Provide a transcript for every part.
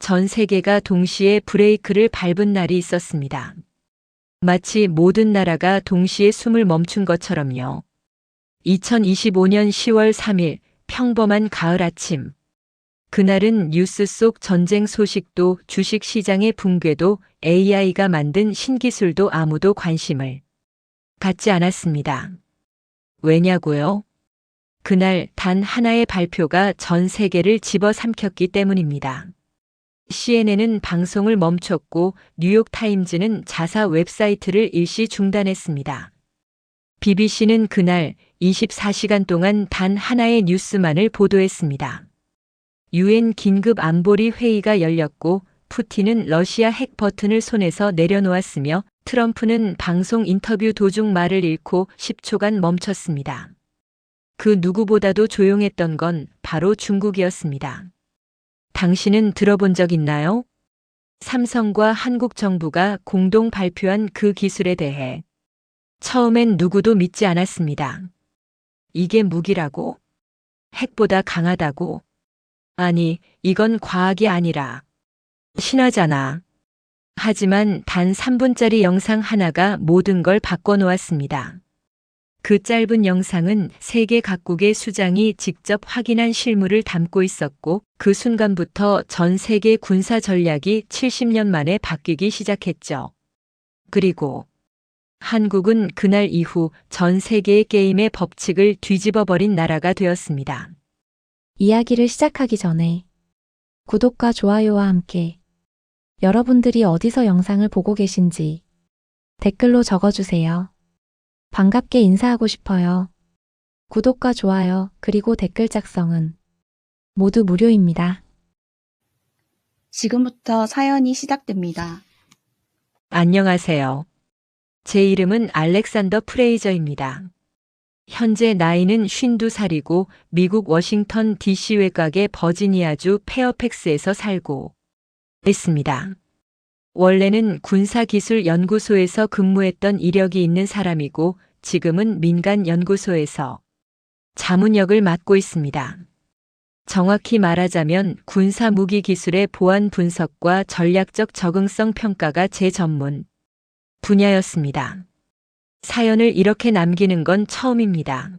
전 세계가 동시에 브레이크를 밟은 날이 있었습니다. 마치 모든 나라가 동시에 숨을 멈춘 것처럼요. 2025년 10월 3일 평범한 가을 아침. 그날은 뉴스 속 전쟁 소식도 주식 시장의 붕괴도 AI가 만든 신기술도 아무도 관심을 갖지 않았습니다. 왜냐고요? 그날 단 하나의 발표가 전 세계를 집어삼켰기 때문입니다. CNN은 방송을 멈췄고 뉴욕타임즈는 자사 웹사이트를 일시 중단했습니다. BBC는 그날 24시간 동안 단 하나의 뉴스만을 보도했습니다. UN 긴급 안보리 회의가 열렸고 푸틴은 러시아 핵 버튼을 손에서 내려놓았으며 트럼프는 방송 인터뷰 도중 말을 잃고 10초간 멈췄습니다. 그 누구보다도 조용했던 건 바로 중국이었습니다. 당신은 들어본 적 있나요? 삼성과 한국 정부가 공동 발표한 그 기술에 대해 처음엔 누구도 믿지 않았습니다. 이게 무기라고? 핵보다 강하다고? 아니, 이건 과학이 아니라 신화잖아. 하지만 단 3분짜리 영상 하나가 모든 걸 바꿔놓았습니다. 그 짧은 영상은 세계 각국의 수장이 직접 확인한 실물을 담고 있었고 그 순간부터 전 세계 군사 전략이 70년 만에 바뀌기 시작했죠. 그리고 한국은 그날 이후 전 세계의 게임의 법칙을 뒤집어버린 나라가 되었습니다. 이야기를 시작하기 전에 구독과 좋아요와 함께 여러분들이 어디서 영상을 보고 계신지 댓글로 적어주세요. 반갑게 인사하고 싶어요. 구독과 좋아요 그리고 댓글 작성은 모두 무료입니다. 지금부터 사연이 시작됩니다. 안녕하세요. 제 이름은 알렉산더 프레이저입니다. 현재 나이는 52살이고 미국 워싱턴 DC 외곽의 버지니아주 페어팩스에서 살고 있습니다. 원래는 군사기술연구소에서 근무했던 이력이 있는 사람이고 지금은 민간연구소에서 자문역을 맡고 있습니다. 정확히 말하자면 군사무기기술의 보안 분석과 전략적 적응성 평가가 제 전문 분야였습니다. 사연을 이렇게 남기는 건 처음입니다.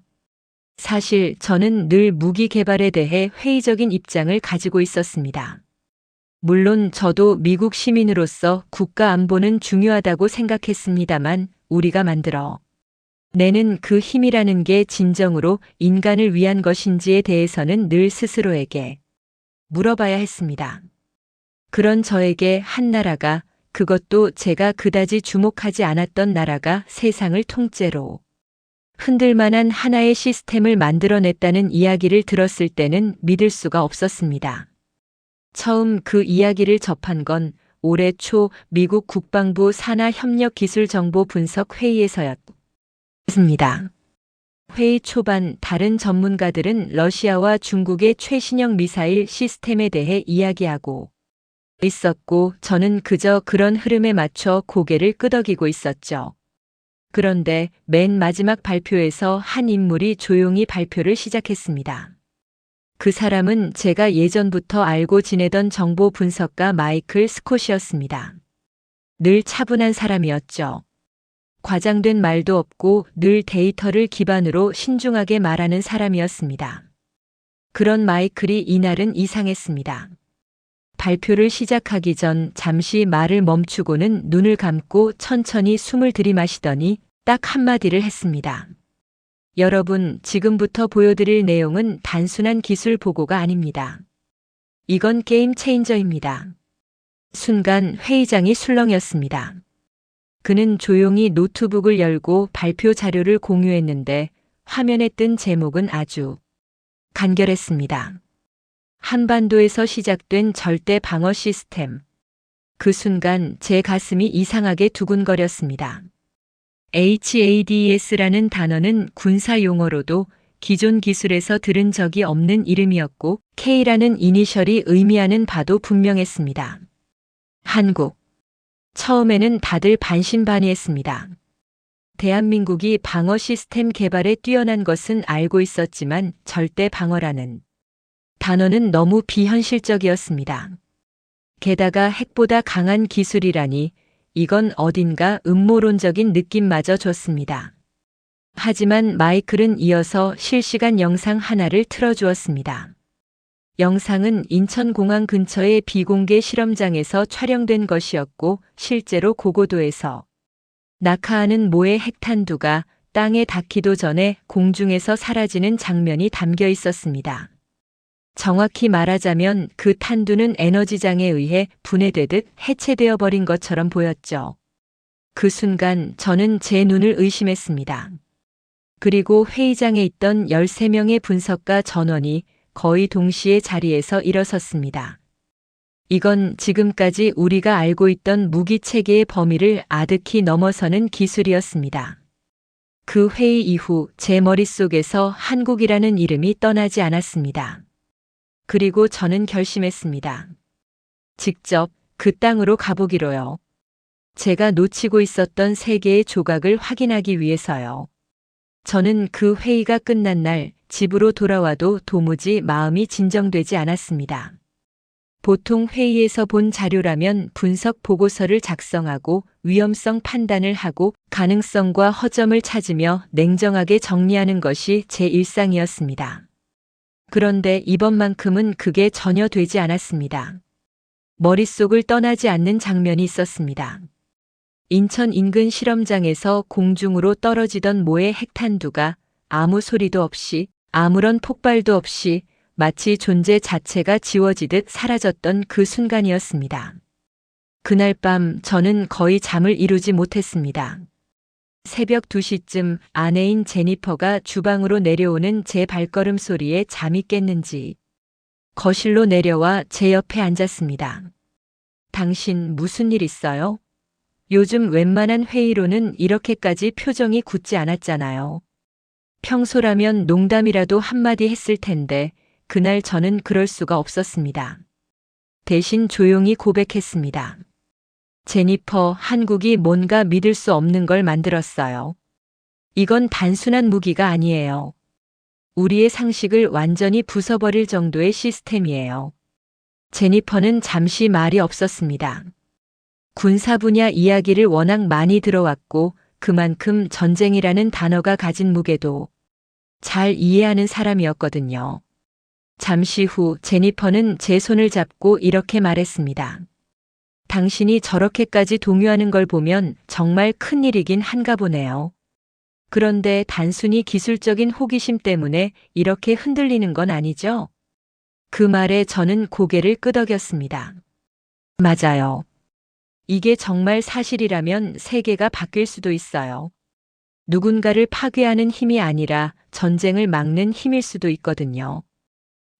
사실 저는 늘 무기 개발에 대해 회의적인 입장을 가지고 있었습니다. 물론 저도 미국 시민으로서 국가 안보는 중요하다고 생각했습니다만 우리가 만들어 내는 그 힘이라는 게 진정으로 인간을 위한 것인지에 대해서는 늘 스스로에게 물어봐야 했습니다. 그런 저에게 한 나라가, 그것도 제가 그다지 주목하지 않았던 나라가 세상을 통째로 흔들 만한 하나의 시스템을 만들어냈다는 이야기를 들었을 때는 믿을 수가 없었습니다. 처음 그 이야기를 접한 건 올해 초 미국 국방부 산하협력기술정보분석회의에서였습니다. 회의 초반 다른 전문가들은 러시아와 중국의 최신형 미사일 시스템에 대해 이야기하고 있었고 저는 그저 그런 흐름에 맞춰 고개를 끄덕이고 있었죠. 그런데 맨 마지막 발표에서 한 인물이 조용히 발표를 시작했습니다. 그 사람은 제가 예전부터 알고 지내던 정보 분석가 마이클 스콧이었습니다. 늘 차분한 사람이었죠. 과장된 말도 없고 늘 데이터를 기반으로 신중하게 말하는 사람이었습니다. 그런 마이클이 이날은 이상했습니다. 발표를 시작하기 전 잠시 말을 멈추고는 눈을 감고 천천히 숨을 들이마시더니 딱 한마디를 했습니다. 여러분, 지금부터 보여드릴 내용은 단순한 기술 보고가 아닙니다. 이건 게임 체인저입니다. 순간 회의장이 술렁였습니다. 그는 조용히 노트북을 열고 발표 자료를 공유했는데 화면에 뜬 제목은 아주 간결했습니다. 한반도에서 시작된 절대 방어 시스템. 그 순간 제 가슴이 이상하게 두근거렸습니다. HADS라는 단어는 군사 용어로도 기존 기술에서 들은 적이 없는 이름이었고 K라는 이니셜이 의미하는 바도 분명했습니다. 한국. 처음에는 다들 반신반의했습니다. 대한민국이 방어 시스템 개발에 뛰어난 것은 알고 있었지만 절대 방어라는 단어는 너무 비현실적이었습니다. 게다가 핵보다 강한 기술이라니 이건 어딘가 음모론적인 느낌마저 줬습니다. 하지만 마이클은 이어서 실시간 영상 하나를 틀어주었습니다. 영상은 인천공항 근처의 비공개 실험장에서 촬영된 것이었고 실제로 고고도에서 낙하하는 모의 핵탄두가 땅에 닿기도 전에 공중에서 사라지는 장면이 담겨 있었습니다. 정확히 말하자면 그 탄두는 에너지장에 의해 분해되듯 해체되어 버린 것처럼 보였죠. 그 순간 저는 제 눈을 의심했습니다. 그리고 회의장에 있던 13명의 분석가 전원이 거의 동시에 자리에서 일어섰습니다. 이건 지금까지 우리가 알고 있던 무기 체계의 범위를 아득히 넘어서는 기술이었습니다. 그 회의 이후 제 머릿속에서 한국이라는 이름이 떠나지 않았습니다. 그리고 저는 결심했습니다. 직접 그 땅으로 가보기로요. 제가 놓치고 있었던 세계의 조각을 확인하기 위해서요. 저는 그 회의가 끝난 날 집으로 돌아와도 도무지 마음이 진정되지 않았습니다. 보통 회의에서 본 자료라면 분석 보고서를 작성하고 위험성 판단을 하고 가능성과 허점을 찾으며 냉정하게 정리하는 것이 제 일상이었습니다. 그런데 이번만큼은 그게 전혀 되지 않았습니다. 머릿속을 떠나지 않는 장면이 있었습니다. 인천 인근 실험장에서 공중으로 떨어지던 모의 핵탄두가 아무 소리도 없이 아무런 폭발도 없이 마치 존재 자체가 지워지듯 사라졌던 그 순간이었습니다. 그날 밤 저는 거의 잠을 이루지 못했습니다. 새벽 2시쯤 아내인 제니퍼가 주방으로 내려오는 제 발걸음 소리에 잠이 깼는지 거실로 내려와 제 옆에 앉았습니다. 당신 무슨 일 있어요? 요즘 웬만한 회의로는 이렇게까지 표정이 굳지 않았잖아요. 평소라면 농담이라도 한마디 했을 텐데 그날 저는 그럴 수가 없었습니다. 대신 조용히 고백했습니다. 제니퍼, 한국이 뭔가 믿을 수 없는 걸 만들었어요. 이건 단순한 무기가 아니에요. 우리의 상식을 완전히 부숴버릴 정도의 시스템이에요. 제니퍼는 잠시 말이 없었습니다. 군사 분야 이야기를 워낙 많이 들어왔고 그만큼 전쟁이라는 단어가 가진 무게도 잘 이해하는 사람이었거든요. 잠시 후 제니퍼는 제 손을 잡고 이렇게 말했습니다. 당신이 저렇게까지 동요하는 걸 보면 정말 큰일이긴 한가 보네요. 그런데 단순히 기술적인 호기심 때문에 이렇게 흔들리는 건 아니죠? 그 말에 저는 고개를 끄덕였습니다. 맞아요. 이게 정말 사실이라면 세계가 바뀔 수도 있어요. 누군가를 파괴하는 힘이 아니라 전쟁을 막는 힘일 수도 있거든요.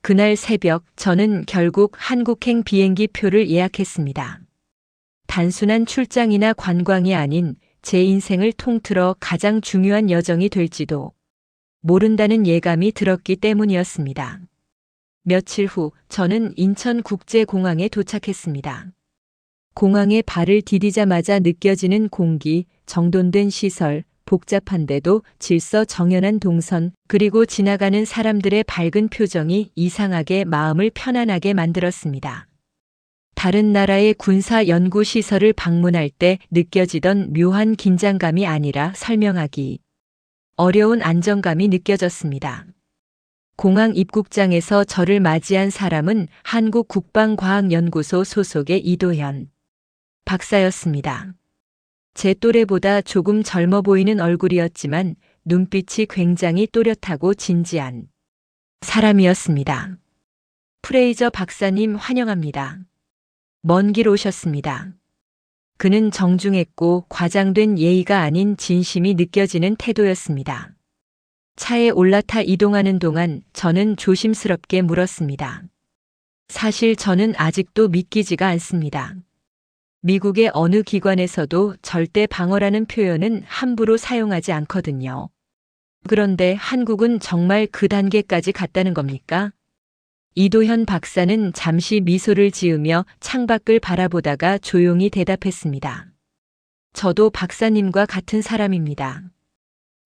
그날 새벽 저는 결국 한국행 비행기 표를 예약했습니다. 단순한 출장이나 관광이 아닌 제 인생을 통틀어 가장 중요한 여정이 될지도 모른다는 예감이 들었기 때문이었습니다. 며칠 후 저는 인천국제공항에 도착했습니다. 공항에 발을 디디자마자 느껴지는 공기, 정돈된 시설, 복잡한데도 질서정연한 동선, 그리고 지나가는 사람들의 밝은 표정이 이상하게 마음을 편안하게 만들었습니다. 다른 나라의 군사 연구 시설을 방문할 때 느껴지던 묘한 긴장감이 아니라 설명하기 어려운 안정감이 느껴졌습니다. 공항 입국장에서 저를 맞이한 사람은 한국국방과학연구소 소속의 이도현 박사였습니다. 제 또래보다 조금 젊어 보이는 얼굴이었지만 눈빛이 굉장히 또렷하고 진지한 사람이었습니다. 프레이저 박사님 환영합니다. 먼 길 오셨습니다. 그는 정중했고 과장된 예의가 아닌 진심이 느껴지는 태도였습니다. 차에 올라타 이동하는 동안 저는 조심스럽게 물었습니다. 사실 저는 아직도 믿기지가 않습니다. 미국의 어느 기관에서도 절대 방어라는 표현은 함부로 사용하지 않거든요. 그런데 한국은 정말 그 단계까지 갔다는 겁니까? 이도현 박사는 잠시 미소를 지으며 창밖을 바라보다가 조용히 대답했습니다. 저도 박사님과 같은 사람입니다.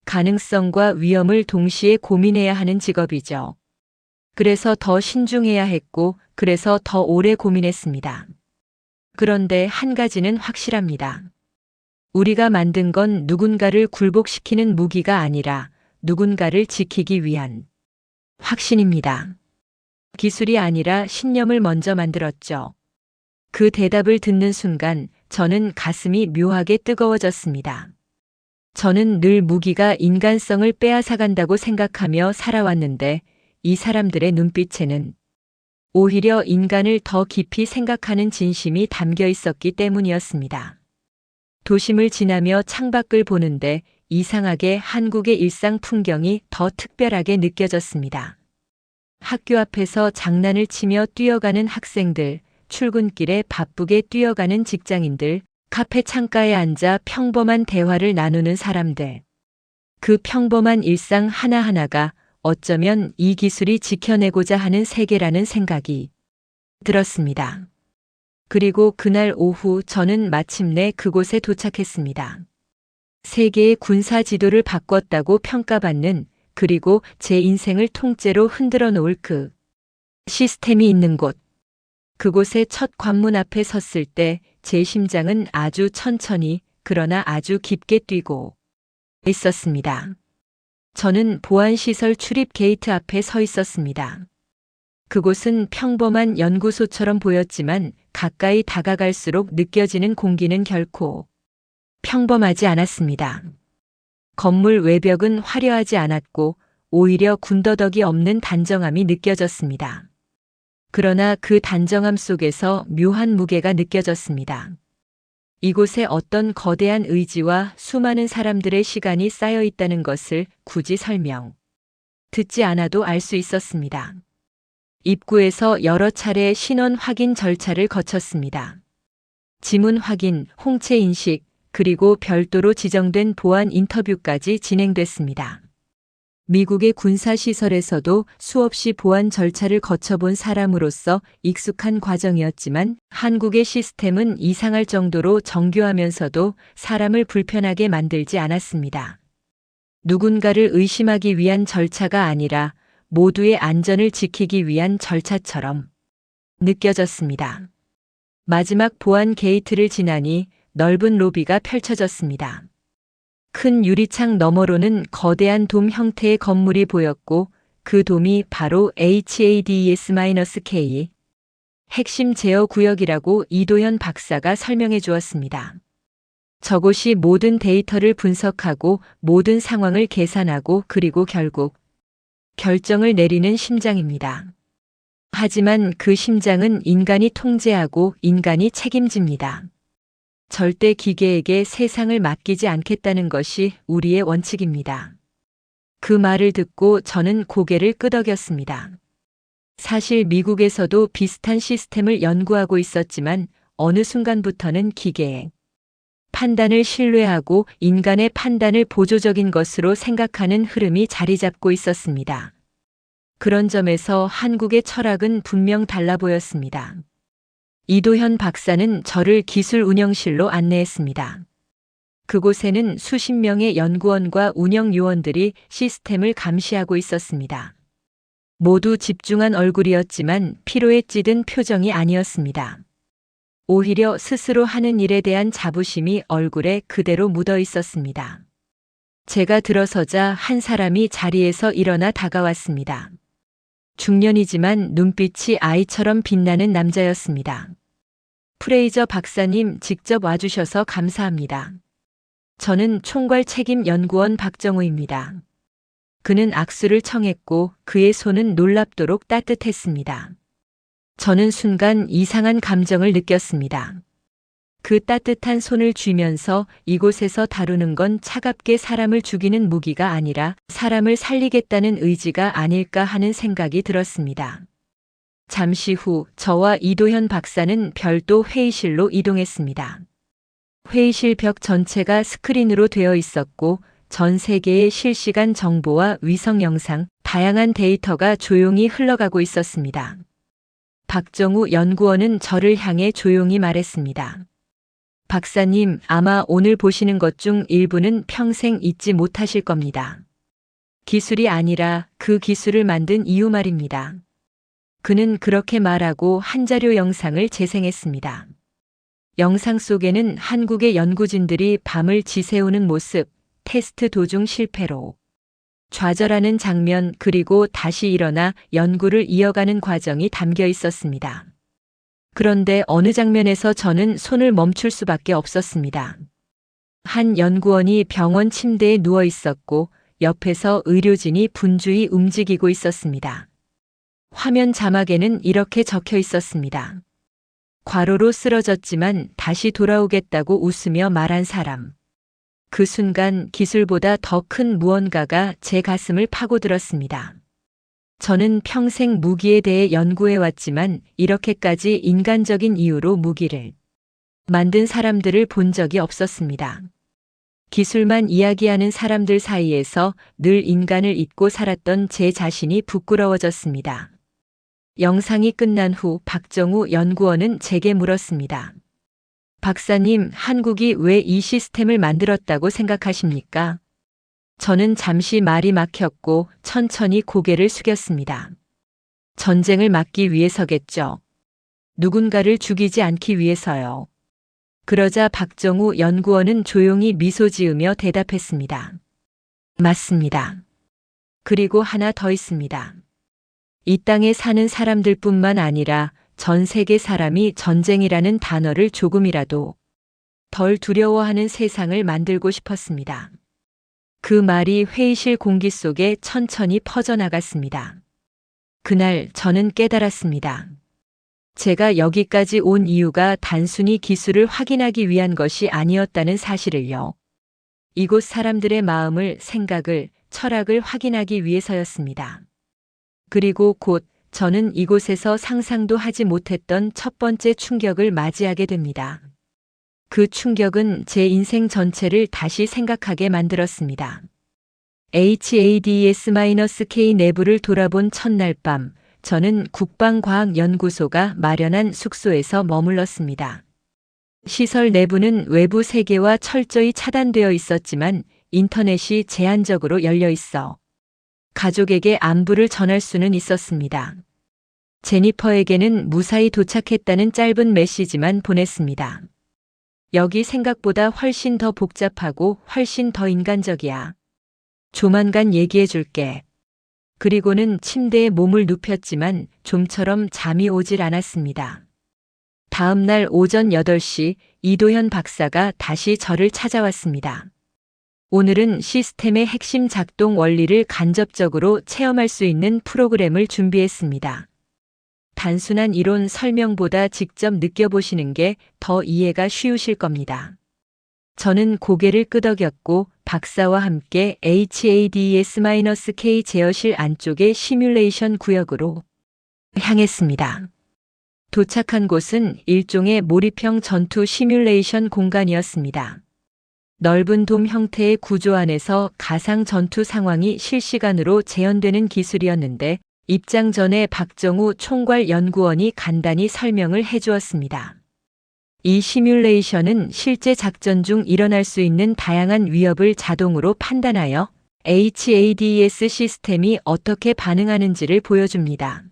가능성과 위험을 동시에 고민해야 하는 직업이죠. 그래서 더 신중해야 했고, 그래서 더 오래 고민했습니다. 그런데 한 가지는 확실합니다. 우리가 만든 건 누군가를 굴복시키는 무기가 아니라 누군가를 지키기 위한 확신입니다. 기술이 아니라 신념을 먼저 만들었죠. 그 대답을 듣는 순간 저는 가슴이 묘하게 뜨거워졌습니다. 저는 늘 무기가 인간성을 빼앗아간다고 생각하며 살아왔는데 이 사람들의 눈빛에는 오히려 인간을 더 깊이 생각하는 진심이 담겨 있었기 때문이었습니다. 도심을 지나며 창밖을 보는데 이상하게 한국의 일상 풍경이 더 특별하게 느껴졌습니다. 학교 앞에서 장난을 치며 뛰어가는 학생들, 출근길에 바쁘게 뛰어가는 직장인들, 카페 창가에 앉아 평범한 대화를 나누는 사람들. 그 평범한 일상 하나하나가 어쩌면 이 기술이 지켜내고자 하는 세계라는 생각이 들었습니다. 그리고 그날 오후 저는 마침내 그곳에 도착했습니다. 세계의 군사 지도를 바꿨다고 평가받는, 그리고 제 인생을 통째로 흔들어 놓을 그 시스템이 있는 곳. 그곳의 첫 관문 앞에 섰을 때 제 심장은 아주 천천히, 그러나 아주 깊게 뛰고 있었습니다. 저는 보안시설 출입 게이트 앞에 서 있었습니다. 그곳은 평범한 연구소처럼 보였지만 가까이 다가갈수록 느껴지는 공기는 결코 평범하지 않았습니다. 건물 외벽은 화려하지 않았고 오히려 군더더기 없는 단정함이 느껴졌습니다. 그러나 그 단정함 속에서 묘한 무게가 느껴졌습니다. 이곳에 어떤 거대한 의지와 수많은 사람들의 시간이 쌓여 있다는 것을 굳이 설명 듣지 않아도 알 수 있었습니다. 입구에서 여러 차례 신원 확인 절차를 거쳤습니다. 지문 확인, 홍채 인식, 그리고 별도로 지정된 보안 인터뷰까지 진행됐습니다. 미국의 군사시설에서도 수없이 보안 절차를 거쳐본 사람으로서 익숙한 과정이었지만 한국의 시스템은 이상할 정도로 정교하면서도 사람을 불편하게 만들지 않았습니다. 누군가를 의심하기 위한 절차가 아니라 모두의 안전을 지키기 위한 절차처럼 느껴졌습니다. 마지막 보안 게이트를 지나니 넓은 로비가 펼쳐졌습니다. 큰 유리창 너머로는 거대한 돔 형태의 건물이 보였고 그 돔이 바로 HADES-K 핵심 제어 구역이라고 이도현 박사가 설명해 주었습니다. 저곳이 모든 데이터를 분석하고 모든 상황을 계산하고 그리고 결국 결정을 내리는 심장입니다. 하지만 그 심장은 인간이 통제하고 인간이 책임집니다. 절대 기계에게 세상을 맡기지 않겠다는 것이 우리의 원칙입니다. 그 말을 듣고 저는 고개를 끄덕였습니다. 사실 미국에서도 비슷한 시스템을 연구하고 있었지만 어느 순간부터는 기계의 판단을 신뢰하고 인간의 판단을 보조적인 것으로 생각하는 흐름이 자리 잡고 있었습니다. 그런 점에서 한국의 철학은 분명 달라 보였습니다. 이도현 박사는 저를 기술 운영실로 안내했습니다. 그곳에는 수십 명의 연구원과 운영 요원들이 시스템을 감시하고 있었습니다. 모두 집중한 얼굴이었지만 피로에 찌든 표정이 아니었습니다. 오히려 스스로 하는 일에 대한 자부심이 얼굴에 그대로 묻어 있었습니다. 제가 들어서자 한 사람이 자리에서 일어나 다가왔습니다. 중년이지만 눈빛이 아이처럼 빛나는 남자였습니다. 프레이저 박사님, 직접 와주셔서 감사합니다. 저는 총괄 책임 연구원 박정우입니다. 그는 악수를 청했고 그의 손은 놀랍도록 따뜻했습니다. 저는 순간 이상한 감정을 느꼈습니다. 그 따뜻한 손을 쥐면서 이곳에서 다루는 건 차갑게 사람을 죽이는 무기가 아니라 사람을 살리겠다는 의지가 아닐까 하는 생각이 들었습니다. 잠시 후 저와 이도현 박사는 별도 회의실로 이동했습니다. 회의실 벽 전체가 스크린으로 되어 있었고 전 세계의 실시간 정보와 위성 영상, 다양한 데이터가 조용히 흘러가고 있었습니다. 박정우 연구원은 저를 향해 조용히 말했습니다. 박사님, 아마 오늘 보시는 것 중 일부는 평생 잊지 못하실 겁니다. 기술이 아니라 그 기술을 만든 이유 말입니다. 그는 그렇게 말하고 한 자료 영상을 재생했습니다. 영상 속에는 한국의 연구진들이 밤을 지새우는 모습, 테스트 도중 실패로 좌절하는 장면, 그리고 다시 일어나 연구를 이어가는 과정이 담겨 있었습니다. 그런데 어느 장면에서 저는 손을 멈출 수밖에 없었습니다. 한 연구원이 병원 침대에 누워 있었고 옆에서 의료진이 분주히 움직이고 있었습니다. 화면 자막에는 이렇게 적혀 있었습니다. 과로로 쓰러졌지만 다시 돌아오겠다고 웃으며 말한 사람. 그 순간 기술보다 더 큰 무언가가 제 가슴을 파고들었습니다. 저는 평생 무기에 대해 연구해왔지만 이렇게까지 인간적인 이유로 무기를 만든 사람들을 본 적이 없었습니다. 기술만 이야기하는 사람들 사이에서 늘 인간을 잊고 살았던 제 자신이 부끄러워졌습니다. 영상이 끝난 후 박정우 연구원은 제게 물었습니다. 박사님, 한국이 왜 이 시스템을 만들었다고 생각하십니까? 저는 잠시 말이 막혔고 천천히 고개를 숙였습니다. 전쟁을 막기 위해서겠죠. 누군가를 죽이지 않기 위해서요. 그러자 박정우 연구원은 조용히 미소 지으며 대답했습니다. 맞습니다. 그리고 하나 더 있습니다. 이 땅에 사는 사람들뿐만 아니라 전 세계 사람이 전쟁이라는 단어를 조금이라도 덜 두려워하는 세상을 만들고 싶었습니다. 그 말이 회의실 공기 속에 천천히 퍼져나갔습니다. 그날 저는 깨달았습니다. 제가 여기까지 온 이유가 단순히 기술을 확인하기 위한 것이 아니었다는 사실을요. 이곳 사람들의 마음을, 생각을, 철학을 확인하기 위해서였습니다. 그리고 곧 저는 이곳에서 상상도 하지 못했던 첫 번째 충격을 맞이하게 됩니다. 그 충격은 제 인생 전체를 다시 생각하게 만들었습니다. HADS-K 내부를 돌아본 첫날 밤, 저는 국방과학연구소가 마련한 숙소에서 머물렀습니다. 시설 내부는 외부 세계와 철저히 차단되어 있었지만 인터넷이 제한적으로 열려 있어 가족에게 안부를 전할 수는 있었습니다. 제니퍼에게는 무사히 도착했다는 짧은 메시지만 보냈습니다. 여기 생각보다 훨씬 더 복잡하고 훨씬 더 인간적이야. 조만간 얘기해 줄게. 그리고는 침대에 몸을 눕혔지만 좀처럼 잠이 오질 않았습니다. 다음 날 오전 8시 이도현 박사가 다시 저를 찾아왔습니다. 오늘은 시스템의 핵심 작동 원리를 간접적으로 체험할 수 있는 프로그램을 준비했습니다. 단순한 이론 설명보다 직접 느껴보시는 게 더 이해가 쉬우실 겁니다. 저는 고개를 끄덕였고 박사와 함께 HADS-K 제어실 안쪽의 시뮬레이션 구역으로 향했습니다. 도착한 곳은 일종의 몰입형 전투 시뮬레이션 공간이었습니다. 넓은 돔 형태의 구조 안에서 가상 전투 상황이 실시간으로 재현되는 기술이었는데 입장 전에 박정우 총괄 연구원이 간단히 설명을 해주었습니다. 이 시뮬레이션은 실제 작전 중 일어날 수 있는 다양한 위협을 자동으로 판단하여 HADS 시스템이 어떻게 반응하는지를 보여줍니다.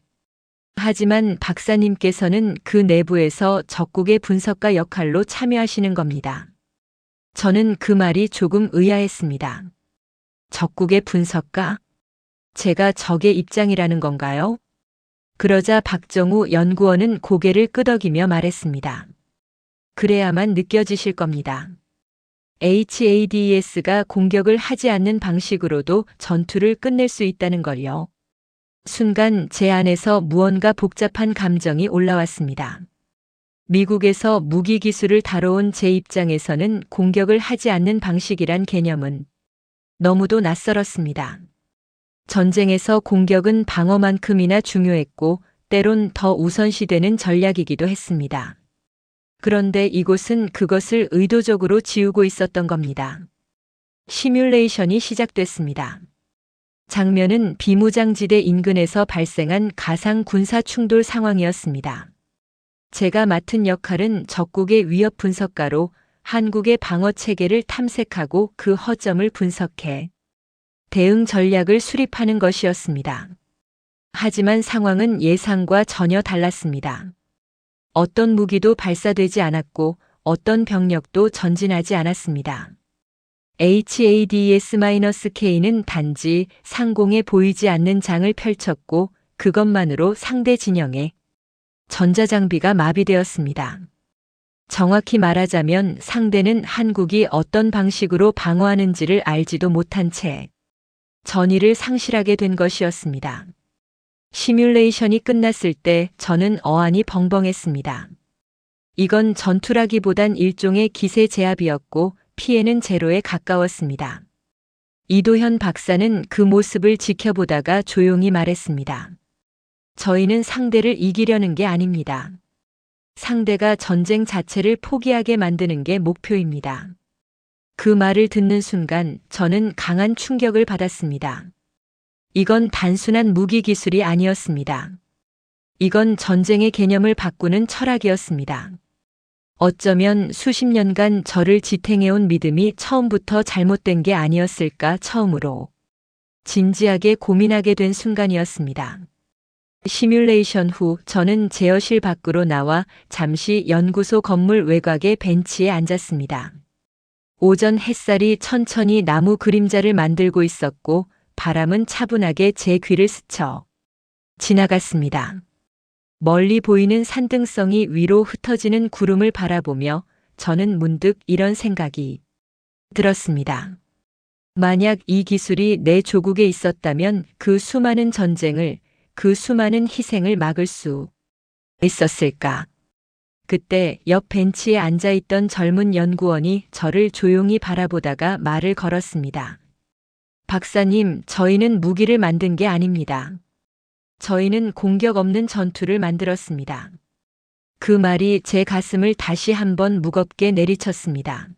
하지만 박사님께서는 그 내부에서 적국의 분석가 역할로 참여하시는 겁니다. 저는 그 말이 조금 의아했습니다. 적국의 분석가? 제가 적의 입장이라는 건가요? 그러자 박정우 연구원은 고개를 끄덕이며 말했습니다. 그래야만 느껴지실 겁니다. HADS가 공격을 하지 않는 방식으로도 전투를 끝낼 수 있다는 걸요. 순간 제 안에서 무언가 복잡한 감정이 올라왔습니다. 미국에서 무기 기술을 다뤄온 제 입장에서는 공격을 하지 않는 방식이란 개념은 너무도 낯설었습니다. 전쟁에서 공격은 방어만큼이나 중요했고 때론 더 우선시되는 전략이기도 했습니다. 그런데 이곳은 그것을 의도적으로 지우고 있었던 겁니다. 시뮬레이션이 시작됐습니다. 장면은 비무장지대 인근에서 발생한 가상 군사 충돌 상황이었습니다. 제가 맡은 역할은 적국의 위협 분석가로 한국의 방어 체계를 탐색하고 그 허점을 분석해 대응 전략을 수립하는 것이었습니다. 하지만 상황은 예상과 전혀 달랐습니다. 어떤 무기도 발사되지 않았고 어떤 병력도 전진하지 않았습니다. HADS-K는 단지 상공에 보이지 않는 장을 펼쳤고 그것만으로 상대 진영의 전자장비가 마비되었습니다. 정확히 말하자면 상대는 한국이 어떤 방식으로 방어하는지를 알지도 못한 채 전의를 상실하게 된 것이었습니다. 시뮬레이션이 끝났을 때 저는 어안이 벙벙했습니다. 이건 전투라기보단 일종의 기세 제압이었고 피해는 제로에 가까웠습니다. 이도현 박사는 그 모습을 지켜보다가 조용히 말했습니다. 저희는 상대를 이기려는 게 아닙니다. 상대가 전쟁 자체를 포기하게 만드는 게 목표입니다. 그 말을 듣는 순간 저는 강한 충격을 받았습니다. 이건 단순한 무기 기술이 아니었습니다. 이건 전쟁의 개념을 바꾸는 철학이었습니다. 어쩌면 수십 년간 저를 지탱해온 믿음이 처음부터 잘못된 게 아니었을까 처음으로 진지하게 고민하게 된 순간이었습니다. 시뮬레이션 후 저는 제어실 밖으로 나와 잠시 연구소 건물 외곽의 벤치에 앉았습니다. 오전 햇살이 천천히 나무 그림자를 만들고 있었고 바람은 차분하게 제 귀를 스쳐 지나갔습니다. 멀리 보이는 산등성이 위로 흩어지는 구름을 바라보며 저는 문득 이런 생각이 들었습니다. 만약 이 기술이 내 조국에 있었다면 그 수많은 전쟁을, 그 수많은 희생을 막을 수 있었을까? 그때 옆 벤치에 앉아있던 젊은 연구원이 저를 조용히 바라보다가 말을 걸었습니다. 박사님, 저희는 무기를 만든 게 아닙니다. 저희는 공격 없는 전투를 만들었습니다. 그 말이 제 가슴을 다시 한번 무겁게 내리쳤습니다.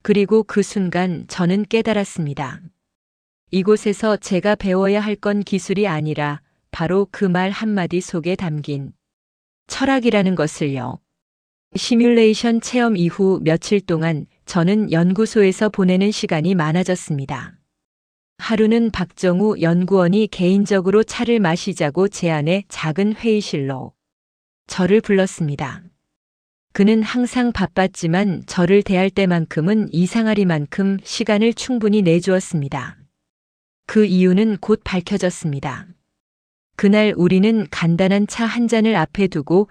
그리고 그 순간 저는 깨달았습니다. 이곳에서 제가 배워야 할 건 기술이 아니라 바로 그 말 한마디 속에 담긴 철학이라는 것을요. 시뮬레이션 체험 이후 며칠 동안 저는 연구소에서 보내는 시간이 많아졌습니다. 하루는 박정우 연구원이 개인적으로 차를 마시자고 제안해 작은 회의실로 저를 불렀습니다. 그는 항상 바빴지만 저를 대할 때만큼은 이상하리만큼 시간을 충분히 내주었습니다. 그 이유는 곧 밝혀졌습니다. 그날 우리는 간단한 차 한 잔을 앞에 두고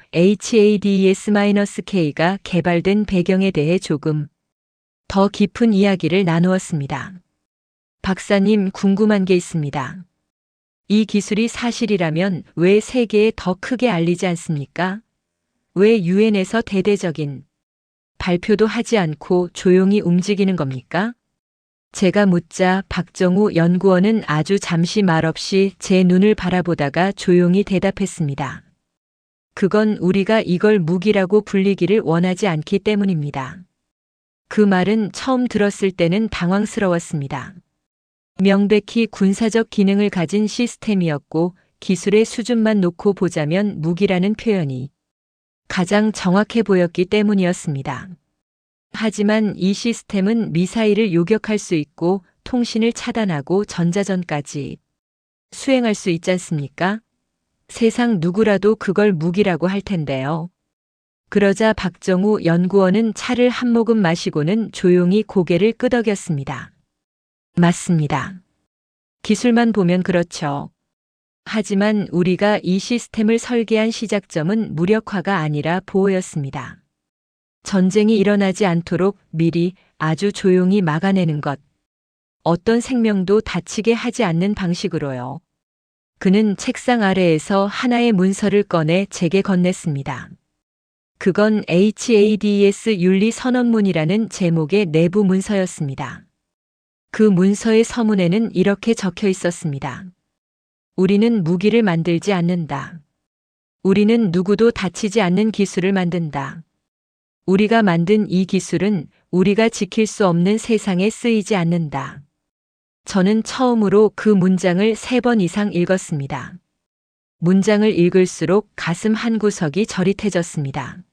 HADS-K가 개발된 배경에 대해 조금 더 깊은 이야기를 나누었습니다. 박사님, 궁금한 게 있습니다. 이 기술이 사실이라면 왜 세계에 더 크게 알리지 않습니까? 왜 유엔에서 대대적인 발표도 하지 않고 조용히 움직이는 겁니까? 제가 묻자 박정우 연구원은 아주 잠시 말없이 제 눈을 바라보다가 조용히 대답했습니다. 그건 우리가 이걸 무기라고 불리기를 원하지 않기 때문입니다. 그 말은 처음 들었을 때는 당황스러웠습니다. 명백히 군사적 기능을 가진 시스템이었고 기술의 수준만 놓고 보자면 무기라는 표현이 가장 정확해 보였기 때문이었습니다. 하지만 이 시스템은 미사일을 요격할 수 있고 통신을 차단하고 전자전까지 수행할 수 있지 않습니까? 세상 누구라도 그걸 무기라고 할 텐데요. 그러자 박정우 연구원은 차를 한 모금 마시고는 조용히 고개를 끄덕였습니다. 맞습니다. 기술만 보면 그렇죠. 하지만 우리가 이 시스템을 설계한 시작점은 무력화가 아니라 보호였습니다. 전쟁이 일어나지 않도록 미리 아주 조용히 막아내는 것. 어떤 생명도 다치게 하지 않는 방식으로요. 그는 책상 아래에서 하나의 문서를 꺼내 제게 건넸습니다. 그건 HADS 윤리선언문이라는 제목의 내부 문서였습니다. 그 문서의 서문에는 이렇게 적혀 있었습니다. 우리는 무기를 만들지 않는다. 우리는 누구도 다치지 않는 기술을 만든다. 우리가 만든 이 기술은 우리가 지킬 수 없는 세상에 쓰이지 않는다. 저는 처음으로 그 문장을 3번 이상 읽었습니다. 문장을 읽을수록 가슴 한구석이 저릿해졌습니다.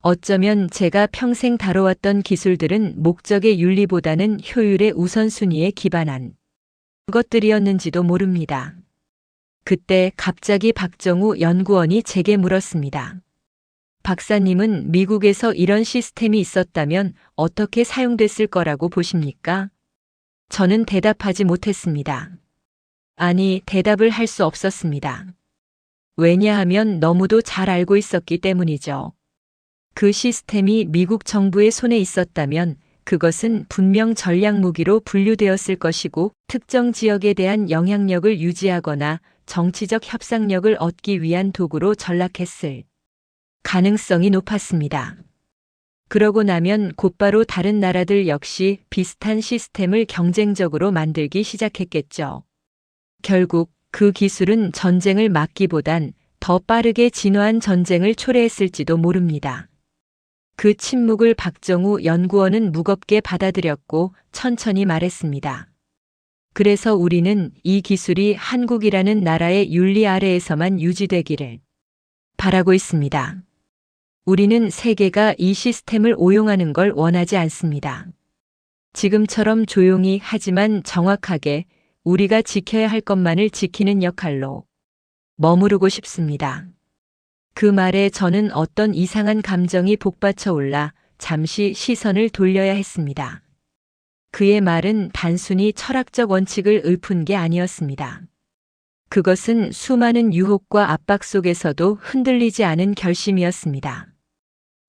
어쩌면 제가 평생 다뤄왔던 기술들은 목적의 윤리보다는 효율의 우선순위에 기반한 것들이었는지도 모릅니다. 그때 갑자기 박정우 연구원이 제게 물었습니다. 박사님은 미국에서 이런 시스템이 있었다면 어떻게 사용됐을 거라고 보십니까? 저는 대답하지 못했습니다. 아니, 대답을 할 수 없었습니다. 왜냐하면 너무도 잘 알고 있었기 때문이죠. 그 시스템이 미국 정부의 손에 있었다면 그것은 분명 전략 무기로 분류되었을 것이고 특정 지역에 대한 영향력을 유지하거나 정치적 협상력을 얻기 위한 도구로 전락했을 가능성이 높았습니다. 그러고 나면 곧바로 다른 나라들 역시 비슷한 시스템을 경쟁적으로 만들기 시작했겠죠. 결국 그 기술은 전쟁을 막기보단 더 빠르게 진화한 전쟁을 초래했을지도 모릅니다. 그 침묵을 박정우 연구원은 무겁게 받아들였고 천천히 말했습니다. 그래서 우리는 이 기술이 한국이라는 나라의 윤리 아래에서만 유지되기를 바라고 있습니다. 우리는 세계가 이 시스템을 오용하는 걸 원하지 않습니다. 지금처럼 조용히 하지만 정확하게 우리가 지켜야 할 것만을 지키는 역할로 머무르고 싶습니다. 그 말에 저는 어떤 이상한 감정이 복받쳐 올라 잠시 시선을 돌려야 했습니다. 그의 말은 단순히 철학적 원칙을 읊은 게 아니었습니다. 그것은 수많은 유혹과 압박 속에서도 흔들리지 않은 결심이었습니다.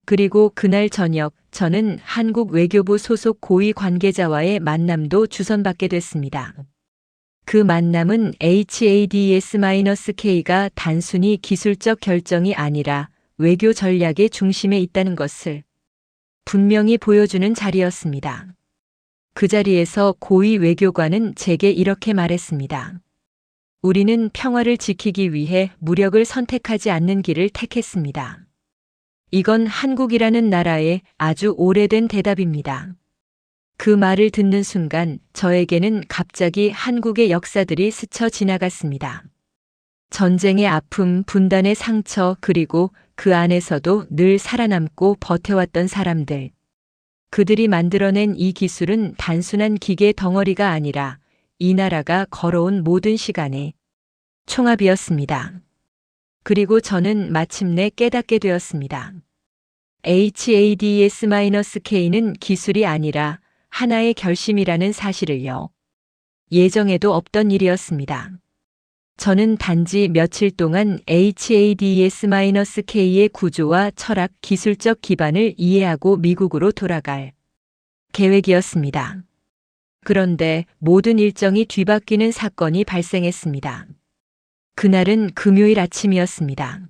그리고 그날 저녁 저는 한국 외교부 소속 고위 관계자와의 만남도 주선받게 됐습니다. 그 만남은 HADS-K가 단순히 기술적 결정이 아니라 외교 전략의 중심에 있다는 것을 분명히 보여주는 자리였습니다. 그 자리에서 고위 외교관은 제게 이렇게 말했습니다. 우리는 평화를 지키기 위해 무력을 선택하지 않는 길을 택했습니다. 이건 한국이라는 나라의 아주 오래된 대답입니다. 그 말을 듣는 순간 저에게는 갑자기 한국의 역사들이 스쳐 지나갔습니다. 전쟁의 아픔, 분단의 상처, 그리고 그 안에서도 늘 살아남고 버텨왔던 사람들. 그들이 만들어낸 이 기술은 단순한 기계 덩어리가 아니라 이 나라가 걸어온 모든 시간의 총합이었습니다. 그리고 저는 마침내 깨닫게 되었습니다. HADS-K는 기술이 아니라 하나의 결심이라는 사실을요. 예정에도 없던 일이었습니다. 저는 단지 며칠 동안 HADS-K의 구조와 철학, 기술적 기반을 이해하고 미국으로 돌아갈 계획이었습니다. 그런데 모든 일정이 뒤바뀌는 사건이 발생했습니다. 그날은 금요일 아침이었습니다.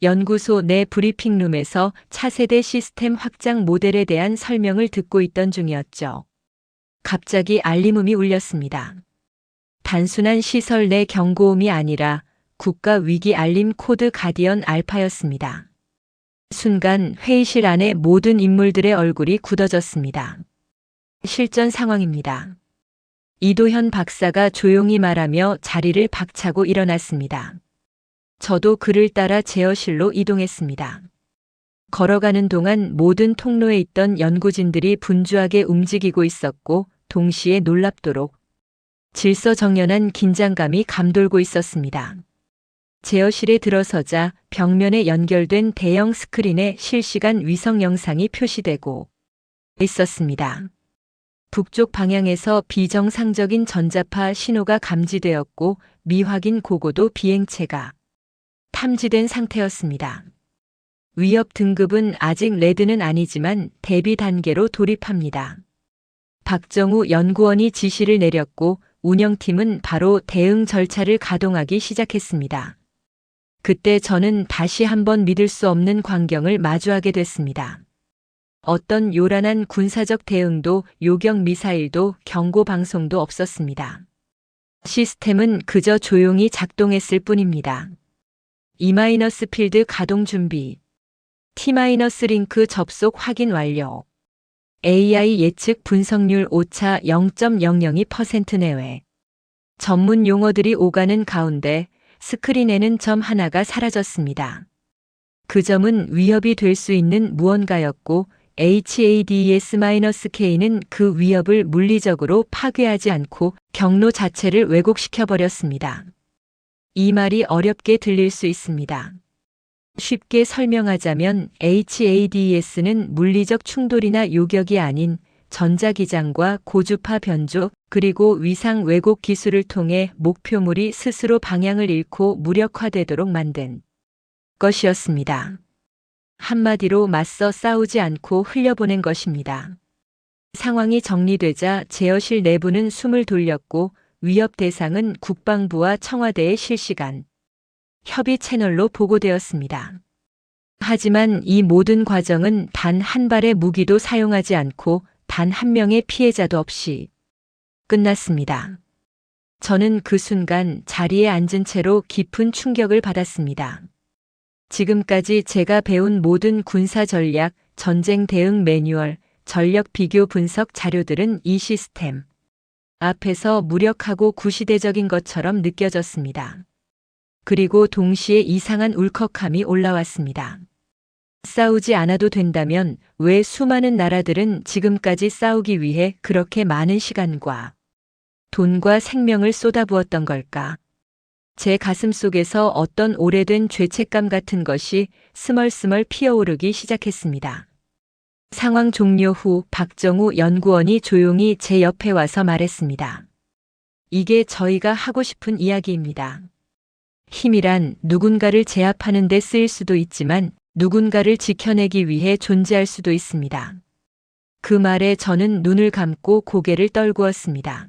연구소 내 브리핑룸에서 차세대 시스템 확장 모델에 대한 설명을 듣고 있던 중이었죠. 갑자기 알림음이 울렸습니다. 단순한 시설 내 경고음이 아니라 국가 위기 알림 코드 가디언 알파였습니다. 순간 회의실 안의 모든 인물들의 얼굴이 굳어졌습니다. 실전 상황입니다. 이도현 박사가 조용히 말하며 자리를 박차고 일어났습니다. 저도 그를 따라 제어실로 이동했습니다. 걸어가는 동안 모든 통로에 있던 연구진들이 분주하게 움직이고 있었고 동시에 놀랍도록 질서정연한 긴장감이 감돌고 있었습니다. 제어실에 들어서자 벽면에 연결된 대형 스크린에 실시간 위성 영상이 표시되고 있었습니다. 북쪽 방향에서 비정상적인 전자파 신호가 감지되었고 미확인 고고도 비행체가 탐지된 상태였습니다. 위협 등급은 아직 레드는 아니지만 대비 단계로 돌입합니다. 박정우 연구원이 지시를 내렸고 운영팀은 바로 대응 절차를 가동하기 시작했습니다. 그때 저는 다시 한번 믿을 수 없는 광경을 마주하게 됐습니다. 어떤 요란한 군사적 대응도 요격 미사일도 경고 방송도 없었습니다. 시스템은 그저 조용히 작동했을 뿐입니다. E- 필드 가동 준비. T- 링크 접속 확인 완료. AI 예측 분석률 오차 0.002% 내외. 전문 용어들이 오가는 가운데 스크린에는 점 하나가 사라졌습니다. 그 점은 위협이 될 수 있는 무언가였고 HADS-K는 그 위협을 물리적으로 파괴하지 않고 경로 자체를 왜곡시켜 버렸습니다. 이 말이 어렵게 들릴 수 있습니다. 쉽게 설명하자면 HADS는 물리적 충돌이나 요격이 아닌 전자기장과 고주파 변조 그리고 위상 왜곡 기술을 통해 목표물이 스스로 방향을 잃고 무력화되도록 만든 것이었습니다. 한마디로 맞서 싸우지 않고 흘려보낸 것입니다. 상황이 정리되자 제어실 내부는 숨을 돌렸고 위협 대상은 국방부와 청와대의 실시간 협의 채널로 보고되었습니다. 하지만 이 모든 과정은 단 한 발의 무기도 사용하지 않고 단 한 명의 피해자도 없이 끝났습니다. 저는 그 순간 자리에 앉은 채로 깊은 충격을 받았습니다. 지금까지 제가 배운 모든 군사 전략, 전쟁 대응 매뉴얼, 전력 비교 분석 자료들은 이 시스템 앞에서 무력하고 구시대적인 것처럼 느껴졌습니다. 그리고 동시에 이상한 울컥함이 올라왔습니다. 싸우지 않아도 된다면 왜 수많은 나라들은 지금까지 싸우기 위해 그렇게 많은 시간과 돈과 생명을 쏟아부었던 걸까? 제 가슴 속에서 어떤 오래된 죄책감 같은 것이 스멀스멀 피어오르기 시작했습니다. 상황 종료 후 박정우 연구원이 조용히 제 옆에 와서 말했습니다. 이게 저희가 하고 싶은 이야기입니다. 힘이란 누군가를 제압하는 데 쓰일 수도 있지만 누군가를 지켜내기 위해 존재할 수도 있습니다. 그 말에 저는 눈을 감고 고개를 떨구었습니다.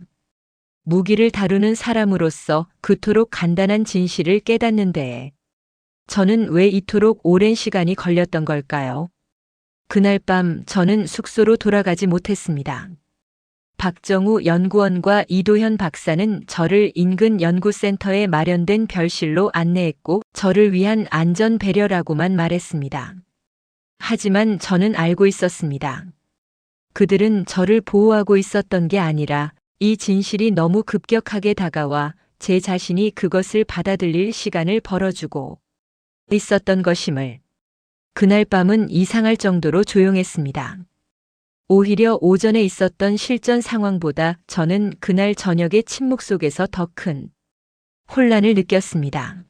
무기를 다루는 사람으로서 그토록 간단한 진실을 깨닫는 데에 저는 왜 이토록 오랜 시간이 걸렸던 걸까요? 그날 밤 저는 숙소로 돌아가지 못했습니다. 박정우 연구원과 이도현 박사는 저를 인근 연구센터에 마련된 별실로 안내했고 저를 위한 안전 배려라고만 말했습니다. 하지만 저는 알고 있었습니다. 그들은 저를 보호하고 있었던 게 아니라 이 진실이 너무 급격하게 다가와 제 자신이 그것을 받아들일 시간을 벌어주고 있었던 것임을. 그날 밤은 이상할 정도로 조용했습니다. 오히려 오전에 있었던 실전 상황보다 저는 그날 저녁의 침묵 속에서 더 큰 혼란을 느꼈습니다.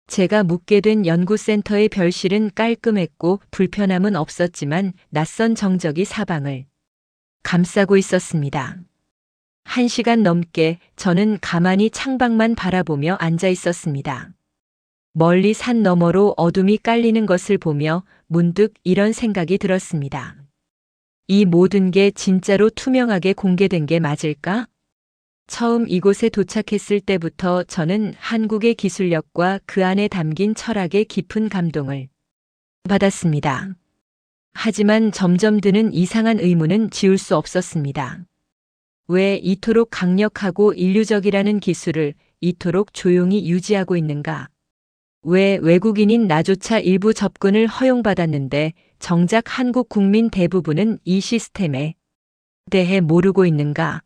제가 묵게 된 연구센터의 별실은 깔끔했고 불편함은 없었지만 낯선 정적이 사방을 감싸고 있었습니다. 1시간 넘게 저는 가만히 창밖만 바라보며 앉아 있었습니다. 멀리 산 너머로 어둠이 깔리는 것을 보며 문득 이런 생각이 들었습니다. 이 모든 게 진짜로 투명하게 공개된 게 맞을까? 처음 이곳에 도착했을 때부터 저는 한국의 기술력과 그 안에 담긴 철학의 깊은 감동을 받았습니다. 하지만 점점 드는 이상한 의문은 지울 수 없었습니다. 왜 이토록 강력하고 인류적이라는 기술을 이토록 조용히 유지하고 있는가? 왜 외국인인 나조차 일부 접근을 허용받았는데 정작 한국 국민 대부분은 이 시스템에 대해 모르고 있는가?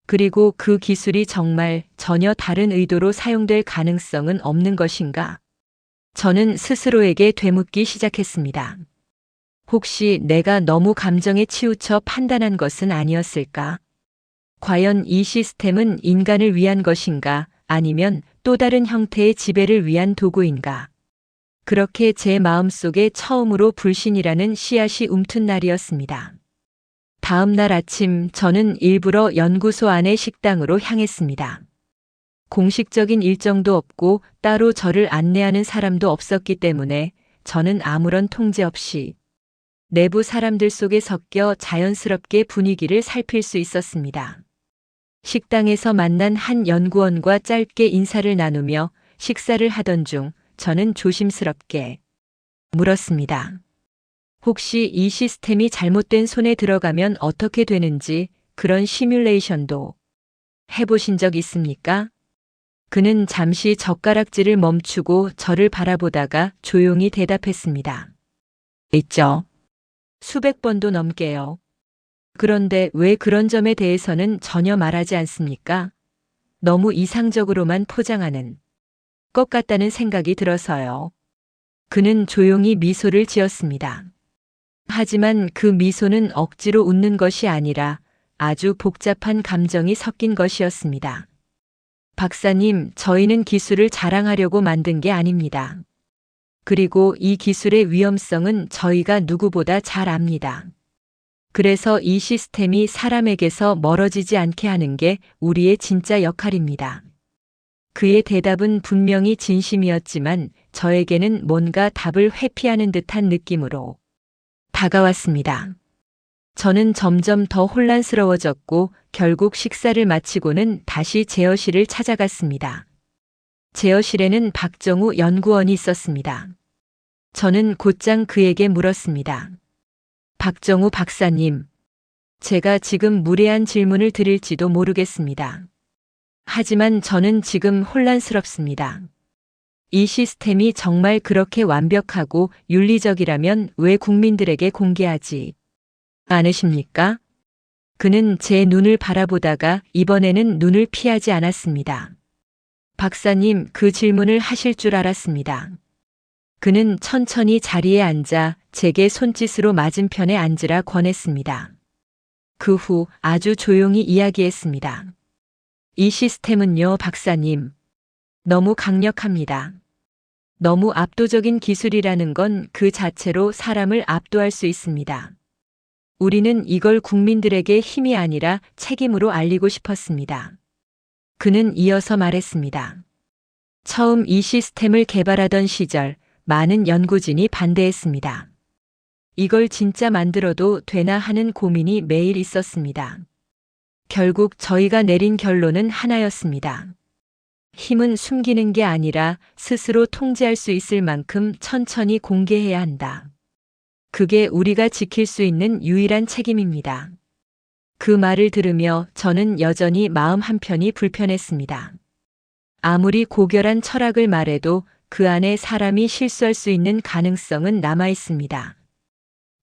그리고 그 기술이 정말 전혀 다른 의도로 사용될 가능성은 없는 것인가? 저는 스스로에게 되묻기 시작했습니다. 혹시 내가 너무 감정에 치우쳐 판단한 것은 아니었을까? 과연 이 시스템은 인간을 위한 것인가? 아니면 또 다른 형태의 지배를 위한 도구인가? 그렇게 제 마음속에 처음으로 불신이라는 씨앗이 움튼 날이었습니다. 다음 날 아침 저는 일부러 연구소 안의 식당으로 향했습니다. 공식적인 일정도 없고 따로 저를 안내하는 사람도 없었기 때문에 저는 아무런 통제 없이 내부 사람들 속에 섞여 자연스럽게 분위기를 살필 수 있었습니다. 식당에서 만난 한 연구원과 짧게 인사를 나누며 식사를 하던 중 저는 조심스럽게 물었습니다. 혹시 이 시스템이 잘못된 손에 들어가면 어떻게 되는지 그런 시뮬레이션도 해보신 적 있습니까? 그는 잠시 젓가락질을 멈추고 저를 바라보다가 조용히 대답했습니다. 있죠. 수백 번도 넘게요. 그런데 왜 그런 점에 대해서는 전혀 말하지 않습니까? 너무 이상적으로만 포장하는 것 같다는 생각이 들어서요. 그는 조용히 미소를 지었습니다. 하지만 그 미소는 억지로 웃는 것이 아니라 아주 복잡한 감정이 섞인 것이었습니다. 박사님, 저희는 기술을 자랑하려고 만든 게 아닙니다. 그리고 이 기술의 위험성은 저희가 누구보다 잘 압니다. 그래서 이 시스템이 사람에게서 멀어지지 않게 하는 게 우리의 진짜 역할입니다. 그의 대답은 분명히 진심이었지만 저에게는 뭔가 답을 회피하는 듯한 느낌으로 다가왔습니다. 저는 점점 더 혼란스러워졌고 결국 식사를 마치고는 다시 제어실을 찾아갔습니다. 제어실에는 박정우 연구원이 있었습니다. 저는 곧장 그에게 물었습니다. 박정우 박사님, 제가 지금 무례한 질문을 드릴지도 모르겠습니다. 하지만 저는 지금 혼란스럽습니다. 이 시스템이 정말 그렇게 완벽하고 윤리적이라면 왜 국민들에게 공개하지 않으십니까? 그는 제 눈을 바라보다가 이번에는 눈을 피하지 않았습니다. 박사님, 그 질문을 하실 줄 알았습니다. 그는 천천히 자리에 앉아 제게 손짓으로 맞은편에 앉으라 권했습니다. 그 후 아주 조용히 이야기했습니다. 이 시스템은요, 박사님, 너무 강력합니다. 너무 압도적인 기술이라는 건 그 자체로 사람을 압도할 수 있습니다. 우리는 이걸 국민들에게 힘이 아니라 책임으로 알리고 싶었습니다. 그는 이어서 말했습니다. 처음 이 시스템을 개발하던 시절 많은 연구진이 반대했습니다. 이걸 진짜 만들어도 되나 하는 고민이 매일 있었습니다. 결국 저희가 내린 결론은 하나였습니다. 힘은 숨기는 게 아니라 스스로 통제할 수 있을 만큼 천천히 공개해야 한다. 그게 우리가 지킬 수 있는 유일한 책임입니다. 그 말을 들으며 저는 여전히 마음 한편이 불편했습니다. 아무리 고결한 철학을 말해도 그 안에 사람이 실수할 수 있는 가능성은 남아 있습니다.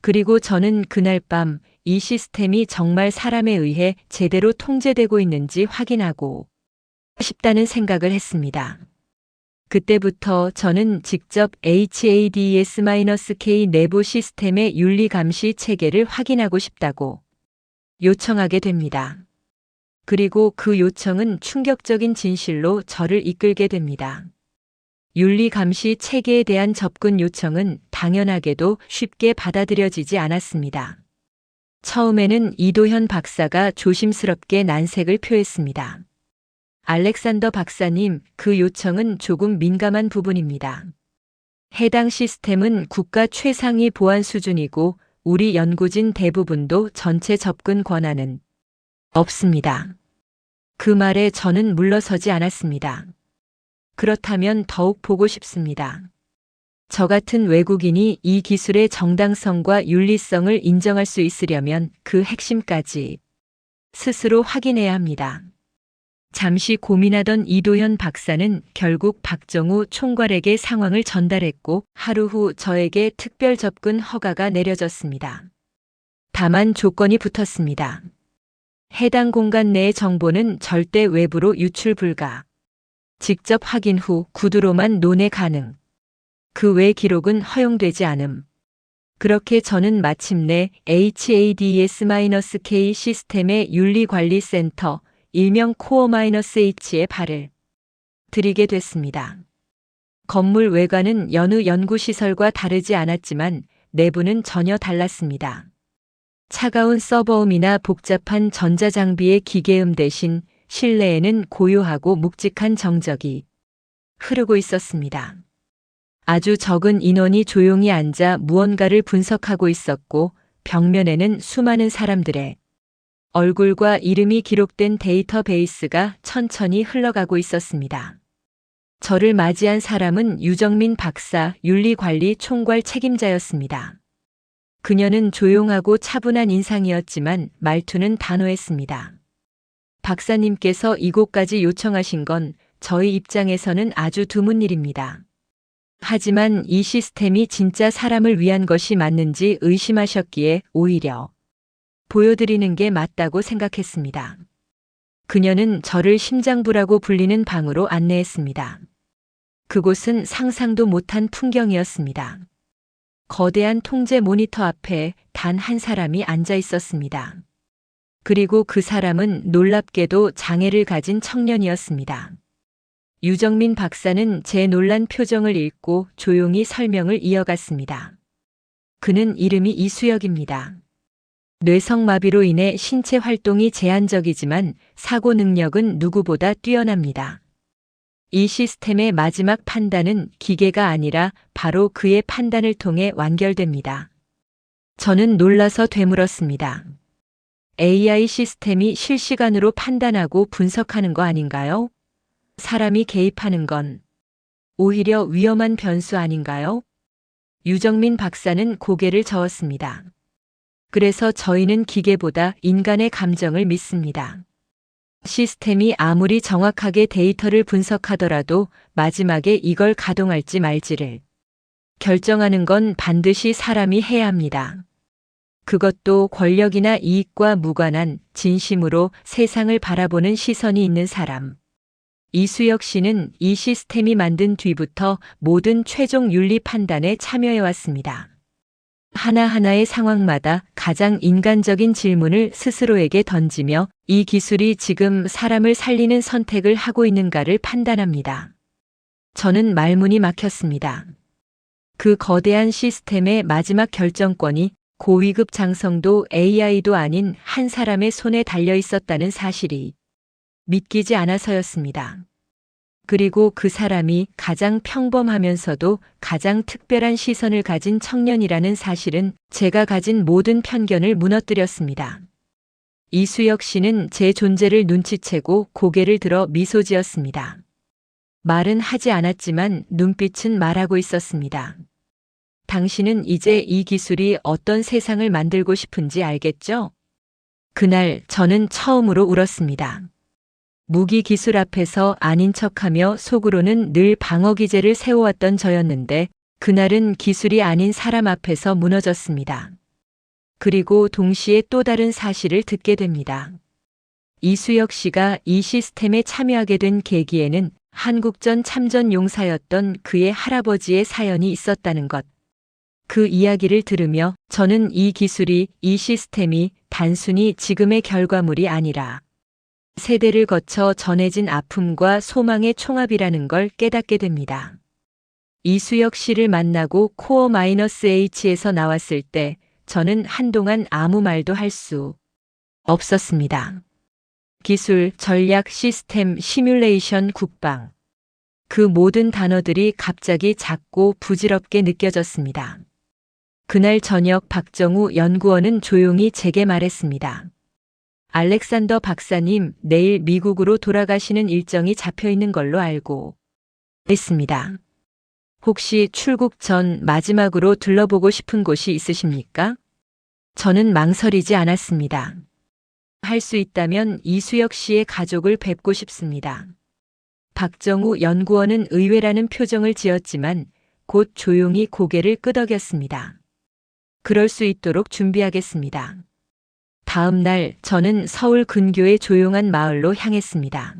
그리고 저는 그날 밤 이 시스템이 정말 사람에 의해 제대로 통제되고 있는지 확인하고 싶다는 생각을 했습니다. 그때부터 저는 직접 HADS-K 내부 시스템의 윤리 감시 체계를 확인하고 싶다고 요청하게 됩니다. 그리고 그 요청은 충격적인 진실로 저를 이끌게 됩니다. 윤리 감시 체계에 대한 접근 요청은 당연하게도 쉽게 받아들여지지 않았습니다. 처음에는 이도현 박사가 조심스럽게 난색을 표했습니다. 알렉산더 박사님, 그 요청은 조금 민감한 부분입니다. 해당 시스템은 국가 최상위 보안 수준이고 우리 연구진 대부분도 전체 접근 권한은 없습니다. 그 말에 저는 물러서지 않았습니다. 그렇다면 더욱 보고 싶습니다. 저 같은 외국인이 이 기술의 정당성과 윤리성을 인정할 수 있으려면 그 핵심까지 스스로 확인해야 합니다. 잠시 고민하던 이도현 박사는 결국 박정우 총괄에게 상황을 전달했고 하루 후 저에게 특별 접근 허가가 내려졌습니다. 다만 조건이 붙었습니다. 해당 공간 내의 정보는 절대 외부로 유출 불가. 직접 확인 후 구두로만 논해 가능. 그 외 기록은 허용되지 않음. 그렇게 저는 마침내 HADS-K 시스템의 윤리관리센터 일명 코어-H에 발을 들이게 됐습니다. 건물 외관은 여느 연구시설과 다르지 않았지만 내부는 전혀 달랐습니다. 차가운 서버음이나 복잡한 전자장비의 기계음 대신 실내에는 고요하고 묵직한 정적이 흐르고 있었습니다. 아주 적은 인원이 조용히 앉아 무언가를 분석하고 있었고 벽면에는 수많은 사람들의 얼굴과 이름이 기록된 데이터베이스가 천천히 흘러가고 있었습니다. 저를 맞이한 사람은 유정민 박사 윤리관리 총괄 책임자였습니다. 그녀는 조용하고 차분한 인상이었지만 말투는 단호했습니다. 박사님께서 이곳까지 요청하신 건 저희 입장에서는 아주 드문 일입니다. 하지만 이 시스템이 진짜 사람을 위한 것이 맞는지 의심하셨기에 오히려 보여드리는 게 맞다고 생각했습니다. 그녀는 저를 심장부라고 불리는 방으로 안내했습니다. 그곳은 상상도 못한 풍경이었습니다. 거대한 통제 모니터 앞에 단 한 사람이 앉아 있었습니다. 그리고 그 사람은 놀랍게도 장애를 가진 청년이었습니다. 유정민 박사는 제 놀란 표정을 읽고 조용히 설명을 이어갔습니다. 그는 이름이 이수혁입니다. 뇌성마비로 인해 신체 활동이 제한적이지만 사고 능력은 누구보다 뛰어납니다. 이 시스템의 마지막 판단은 기계가 아니라 바로 그의 판단을 통해 완결됩니다. 저는 놀라서 되물었습니다. AI 시스템이 실시간으로 판단하고 분석하는 거 아닌가요? 사람이 개입하는 건 오히려 위험한 변수 아닌가요? 유정민 박사는 고개를 저었습니다. 그래서 저희는 기계보다 인간의 감정을 믿습니다. 시스템이 아무리 정확하게 데이터를 분석하더라도 마지막에 이걸 가동할지 말지를 결정하는 건 반드시 사람이 해야 합니다. 그것도 권력이나 이익과 무관한 진심으로 세상을 바라보는 시선이 있는 사람. 이수혁 씨는 이 시스템이 만든 뒤부터 모든 최종 윤리 판단에 참여해왔습니다. 하나하나의 상황마다 가장 인간적인 질문을 스스로에게 던지며 이 기술이 지금 사람을 살리는 선택을 하고 있는가를 판단합니다. 저는 말문이 막혔습니다. 그 거대한 시스템의 마지막 결정권이 고위급 장성도 AI도 아닌 한 사람의 손에 달려 있었다는 사실이 믿기지 않아서였습니다. 그리고 그 사람이 가장 평범하면서도 가장 특별한 시선을 가진 청년이라는 사실은 제가 가진 모든 편견을 무너뜨렸습니다. 이수혁 씨는 제 존재를 눈치채고 고개를 들어 미소 지었습니다. 말은 하지 않았지만 눈빛은 말하고 있었습니다. 당신은 이제 이 기술이 어떤 세상을 만들고 싶은지 알겠죠? 그날 저는 처음으로 울었습니다. 무기 기술 앞에서 아닌 척하며 속으로는 늘 방어 기제를 세워왔던 저였는데 그날은 기술이 아닌 사람 앞에서 무너졌습니다. 그리고 동시에 또 다른 사실을 듣게 됩니다. 이수혁 씨가 이 시스템에 참여하게 된 계기에는 한국전 참전 용사였던 그의 할아버지의 사연이 있었다는 것. 그 이야기를 들으며 저는 이 기술이, 이 시스템이 단순히 지금의 결과물이 아니라 세대를 거쳐 전해진 아픔과 소망의 총합이라는 걸 깨닫게 됩니다. 이수혁 씨를 만나고 코어-H에서 나왔을 때 저는 한동안 아무 말도 할 수 없었습니다. 기술, 전략, 시스템, 시뮬레이션, 국방. 그 모든 단어들이 갑자기 작고 부질없게 느껴졌습니다. 그날 저녁 박정우 연구원은 조용히 제게 말했습니다. 알렉산더 박사님, 내일 미국으로 돌아가시는 일정이 잡혀 있는 걸로 알고 있습니다. 혹시 출국 전 마지막으로 들러보고 싶은 곳이 있으십니까? 저는 망설이지 않았습니다. 할 수 있다면 이수혁 씨의 가족을 뵙고 싶습니다. 박정우 연구원은 의외라는 표정을 지었지만 곧 조용히 고개를 끄덕였습니다. 그럴 수 있도록 준비하겠습니다. 다음 날 저는 서울 근교의 조용한 마을로 향했습니다.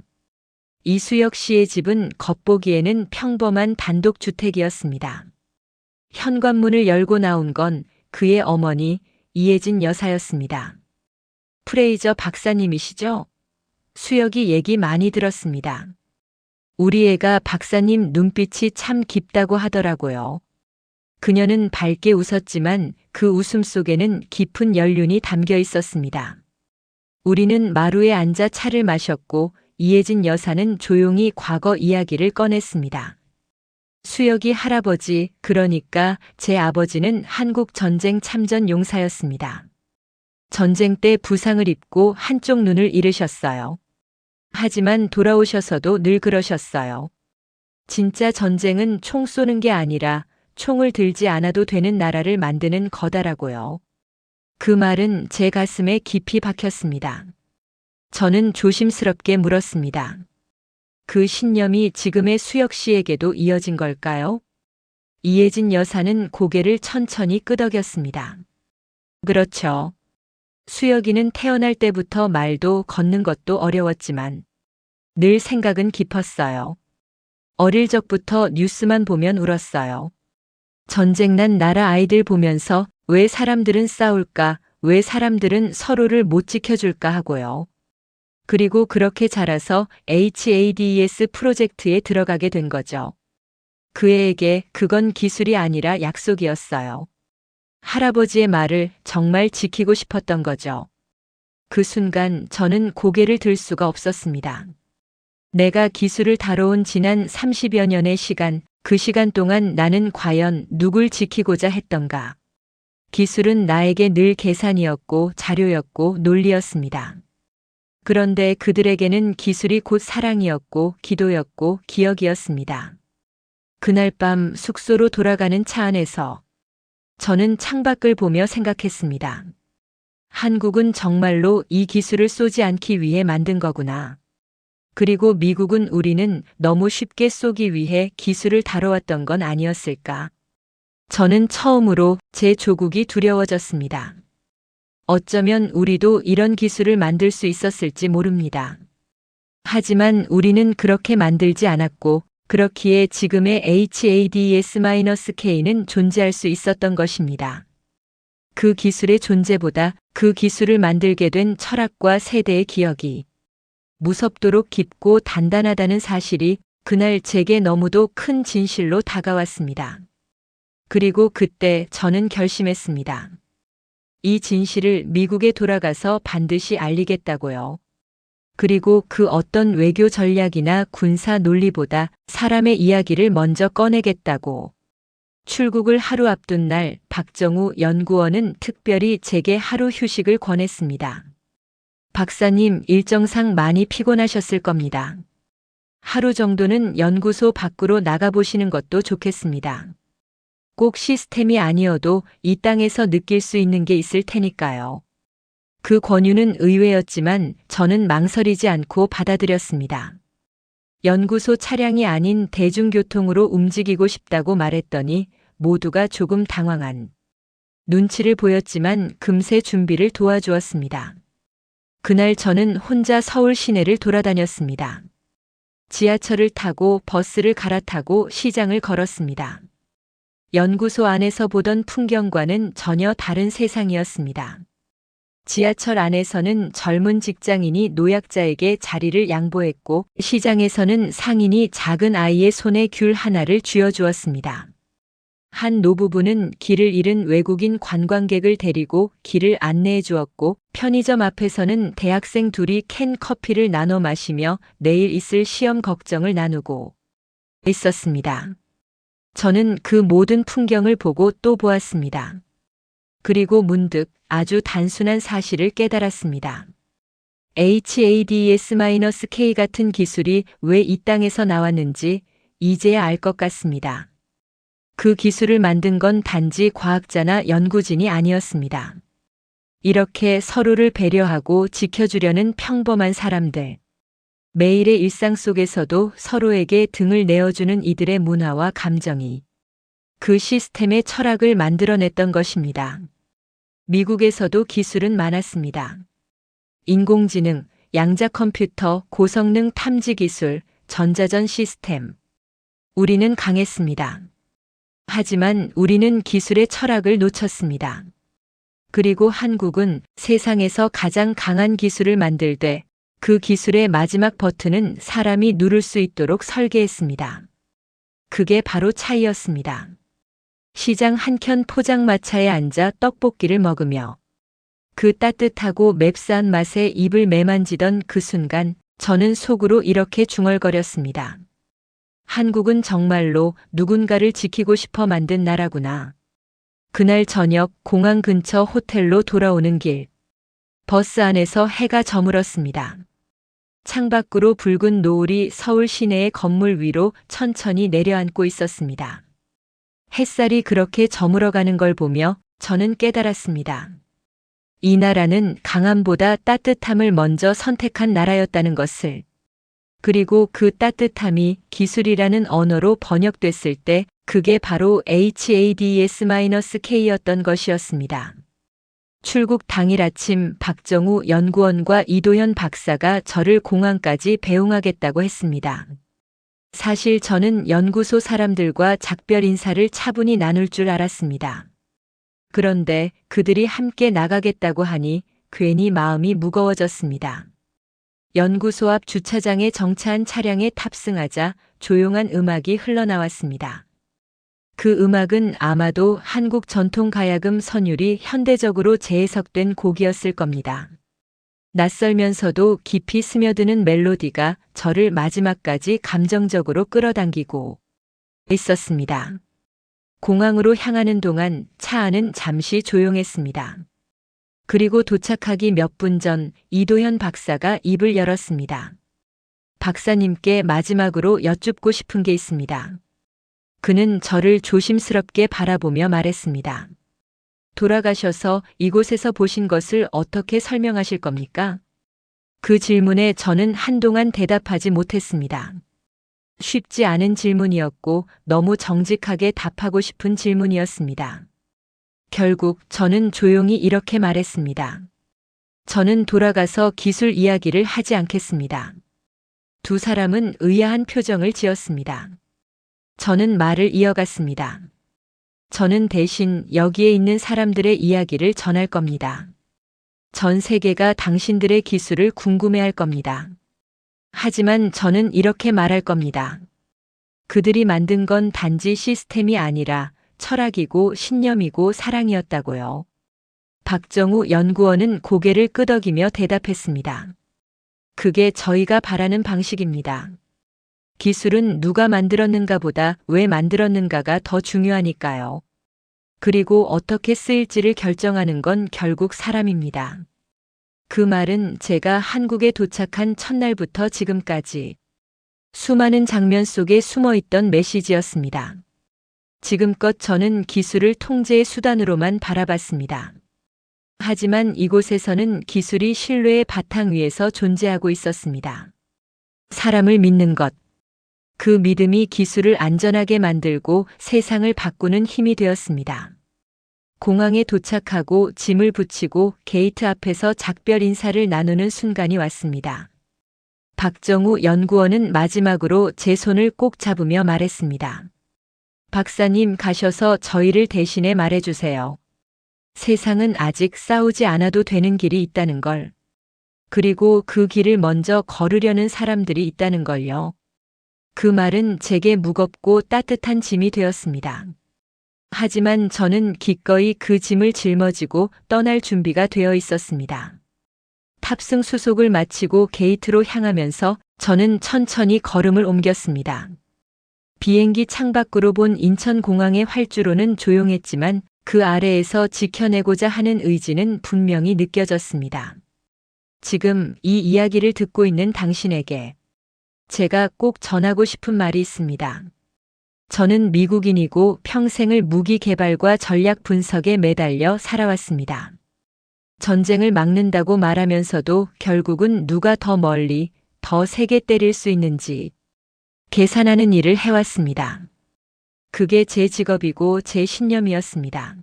이수혁 씨의 집은 겉보기에는 평범한 단독주택이었습니다. 현관문을 열고 나온 건 그의 어머니 이혜진 여사였습니다. 프레이저 박사님이시죠? 수혁이 얘기 많이 들었습니다. 우리 애가 박사님 눈빛이 참 깊다고 하더라고요. 그녀는 밝게 웃었지만 그 웃음 속에는 깊은 연륜이 담겨 있었습니다. 우리는 마루에 앉아 차를 마셨고 이혜진 여사는 조용히 과거 이야기를 꺼냈습니다. 수혁이 할아버지, 그러니까 제 아버지는 한국 전쟁 참전 용사였습니다. 전쟁 때 부상을 입고 한쪽 눈을 잃으셨어요. 하지만 돌아오셔서도 늘 그러셨어요. 진짜 전쟁은 총 쏘는 게 아니라 총을 들지 않아도 되는 나라를 만드는 거다라고요. 그 말은 제 가슴에 깊이 박혔습니다. 저는 조심스럽게 물었습니다. 그 신념이 지금의 수혁 씨에게도 이어진 걸까요? 이혜진 여사는 고개를 천천히 끄덕였습니다. 그렇죠. 수혁이는 태어날 때부터 말도 걷는 것도 어려웠지만 늘 생각은 깊었어요. 어릴 적부터 뉴스만 보면 울었어요. 전쟁 난 나라 아이들 보면서 왜 사람들은 싸울까, 왜 사람들은 서로를 못 지켜줄까 하고요. 그리고 그렇게 자라서 HADES 프로젝트에 들어가게 된 거죠. 그애에게 그건 기술이 아니라 약속이었어요. 할아버지의 말을 정말 지키고 싶었던 거죠. 그 순간 저는 고개를 들 수가 없었습니다. 내가 기술을 다뤄온 지난 30여 년의 시간, 그 시간 동안 나는 과연 누굴 지키고자 했던가. 기술은 나에게 늘 계산이었고 자료였고 논리였습니다. 그런데 그들에게는 기술이 곧 사랑이었고 기도였고 기억이었습니다. 그날 밤 숙소로 돌아가는 차 안에서 저는 창밖을 보며 생각했습니다. 한국은 정말로 이 기술을 쏘지 않기 위해 만든 거구나. 그리고 미국은 우리는 너무 쉽게 쏘기 위해 기술을 다뤄왔던 건 아니었을까. 저는 처음으로 제 조국이 두려워졌습니다. 어쩌면 우리도 이런 기술을 만들 수 있었을지 모릅니다. 하지만 우리는 그렇게 만들지 않았고 그렇기에 지금의 HADES-K는 존재할 수 있었던 것입니다. 그 기술의 존재보다 그 기술을 만들게 된 철학과 세대의 기억이 무섭도록 깊고 단단하다는 사실이 그날 제게 너무도 큰 진실로 다가왔습니다. 그리고 그때 저는 결심했습니다. 이 진실을 미국에 돌아가서 반드시 알리겠다고요. 그리고 그 어떤 외교 전략이나 군사 논리보다 사람의 이야기를 먼저 꺼내겠다고. 출국을 하루 앞둔 날 박정우 연구원은 특별히 제게 하루 휴식을 권했습니다. 박사님, 일정상 많이 피곤하셨을 겁니다. 하루 정도는 연구소 밖으로 나가보시는 것도 좋겠습니다. 꼭 시스템이 아니어도 이 땅에서 느낄 수 있는 게 있을 테니까요. 그 권유는 의외였지만 저는 망설이지 않고 받아들였습니다. 연구소 차량이 아닌 대중교통으로 움직이고 싶다고 말했더니 모두가 조금 당황한 눈치를 보였지만 금세 준비를 도와주었습니다. 그날 저는 혼자 서울 시내를 돌아다녔습니다. 지하철을 타고 버스를 갈아타고 시장을 걸었습니다. 연구소 안에서 보던 풍경과는 전혀 다른 세상이었습니다. 지하철 안에서는 젊은 직장인이 노약자에게 자리를 양보했고 시장에서는 상인이 작은 아이의 손에 귤 하나를 쥐어주었습니다. 한 노부부는 길을 잃은 외국인 관광객을 데리고 길을 안내해 주었고 편의점 앞에서는 대학생 둘이 캔 커피를 나눠 마시며 내일 있을 시험 걱정을 나누고 있었습니다. 저는 그 모든 풍경을 보고 또 보았습니다. 그리고 문득 아주 단순한 사실을 깨달았습니다. HADES-K 같은 기술이 왜 이 땅에서 나왔는지 이제야 알 것 같습니다. 그 기술을 만든 건 단지 과학자나 연구진이 아니었습니다. 이렇게 서로를 배려하고 지켜주려는 평범한 사람들. 매일의 일상 속에서도 서로에게 등을 내어주는 이들의 문화와 감정이 그 시스템의 철학을 만들어냈던 것입니다. 미국에서도 기술은 많았습니다. 인공지능, 양자 컴퓨터, 고성능 탐지 기술, 전자전 시스템. 우리는 강했습니다. 하지만 우리는 기술의 철학을 놓쳤습니다. 그리고 한국은 세상에서 가장 강한 기술을 만들 때 그 기술의 마지막 버튼은 사람이 누를 수 있도록 설계했습니다. 그게 바로 차이였습니다. 시장 한켠 포장마차에 앉아 떡볶이를 먹으며 그 따뜻하고 맵싸한 맛에 입을 매만지던 그 순간 저는 속으로 이렇게 중얼거렸습니다. 한국은 정말로 누군가를 지키고 싶어 만든 나라구나. 그날 저녁 공항 근처 호텔로 돌아오는 길. 버스 안에서 해가 저물었습니다. 창밖으로 붉은 노을이 서울 시내의 건물 위로 천천히 내려앉고 있었습니다. 햇살이 그렇게 저물어가는 걸 보며 저는 깨달았습니다. 이 나라는 강함보다 따뜻함을 먼저 선택한 나라였다는 것을. 그리고 그 따뜻함이 기술이라는 언어로 번역됐을 때 그게 바로 HADES-K였던 것이었습니다. 출국 당일 아침 박정우 연구원과 이도현 박사가 저를 공항까지 배웅하겠다고 했습니다. 사실 저는 연구소 사람들과 작별 인사를 차분히 나눌 줄 알았습니다. 그런데 그들이 함께 나가겠다고 하니 괜히 마음이 무거워졌습니다. 연구소 앞 주차장에 정차한 차량에 탑승하자 조용한 음악이 흘러나왔습니다. 그 음악은 아마도 한국 전통 가야금 선율이 현대적으로 재해석된 곡이었을 겁니다. 낯설면서도 깊이 스며드는 멜로디가 저를 마지막까지 감정적으로 끌어당기고 있었습니다. 공항으로 향하는 동안 차 안은 잠시 조용했습니다. 그리고 도착하기 몇 분 전 이도현 박사가 입을 열었습니다. 박사님께 마지막으로 여쭙고 싶은 게 있습니다. 그는 저를 조심스럽게 바라보며 말했습니다. 돌아가셔서 이곳에서 보신 것을 어떻게 설명하실 겁니까? 그 질문에 저는 한동안 대답하지 못했습니다. 쉽지 않은 질문이었고 너무 정직하게 답하고 싶은 질문이었습니다. 결국 저는 조용히 이렇게 말했습니다. 저는 돌아가서 기술 이야기를 하지 않겠습니다. 두 사람은 의아한 표정을 지었습니다. 저는 말을 이어갔습니다. 저는 대신 여기에 있는 사람들의 이야기를 전할 겁니다. 전 세계가 당신들의 기술을 궁금해할 겁니다. 하지만 저는 이렇게 말할 겁니다. 그들이 만든 건 단지 시스템이 아니라 철학이고 신념이고 사랑이었다고요. 박정우 연구원은 고개를 끄덕이며 대답했습니다. 그게 저희가 바라는 방식입니다. 기술은 누가 만들었는가 보다 왜 만들었는가가 더 중요하니까요. 그리고 어떻게 쓰일지를 결정하는 건 결국 사람입니다. 그 말은 제가 한국에 도착한 첫날부터 지금까지 수많은 장면 속에 숨어 있던 메시지였습니다. 지금껏 저는 기술을 통제의 수단으로만 바라봤습니다. 하지만 이곳에서는 기술이 신뢰의 바탕 위에서 존재하고 있었습니다. 사람을 믿는 것. 그 믿음이 기술을 안전하게 만들고 세상을 바꾸는 힘이 되었습니다. 공항에 도착하고 짐을 붙이고 게이트 앞에서 작별 인사를 나누는 순간이 왔습니다. 박정우 연구원은 마지막으로 제 손을 꼭 잡으며 말했습니다. 박사님 가셔서 저희를 대신해 말해주세요. 세상은 아직 싸우지 않아도 되는 길이 있다는 걸. 그리고 그 길을 먼저 걸으려는 사람들이 있다는 걸요. 그 말은 제게 무겁고 따뜻한 짐이 되었습니다. 하지만 저는 기꺼이 그 짐을 짊어지고 떠날 준비가 되어 있었습니다. 탑승 수속을 마치고 게이트로 향하면서 저는 천천히 걸음을 옮겼습니다. 비행기 창밖으로 본 인천공항의 활주로는 조용했지만 그 아래에서 지켜내고자 하는 의지는 분명히 느껴졌습니다. 지금 이 이야기를 듣고 있는 당신에게 제가 꼭 전하고 싶은 말이 있습니다. 저는 미국인이고 평생을 무기 개발과 전략 분석에 매달려 살아왔습니다. 전쟁을 막는다고 말하면서도 결국은 누가 더 멀리, 더 세게 때릴 수 있는지 계산하는 일을 해왔습니다. 그게 제 직업이고 제 신념이었습니다.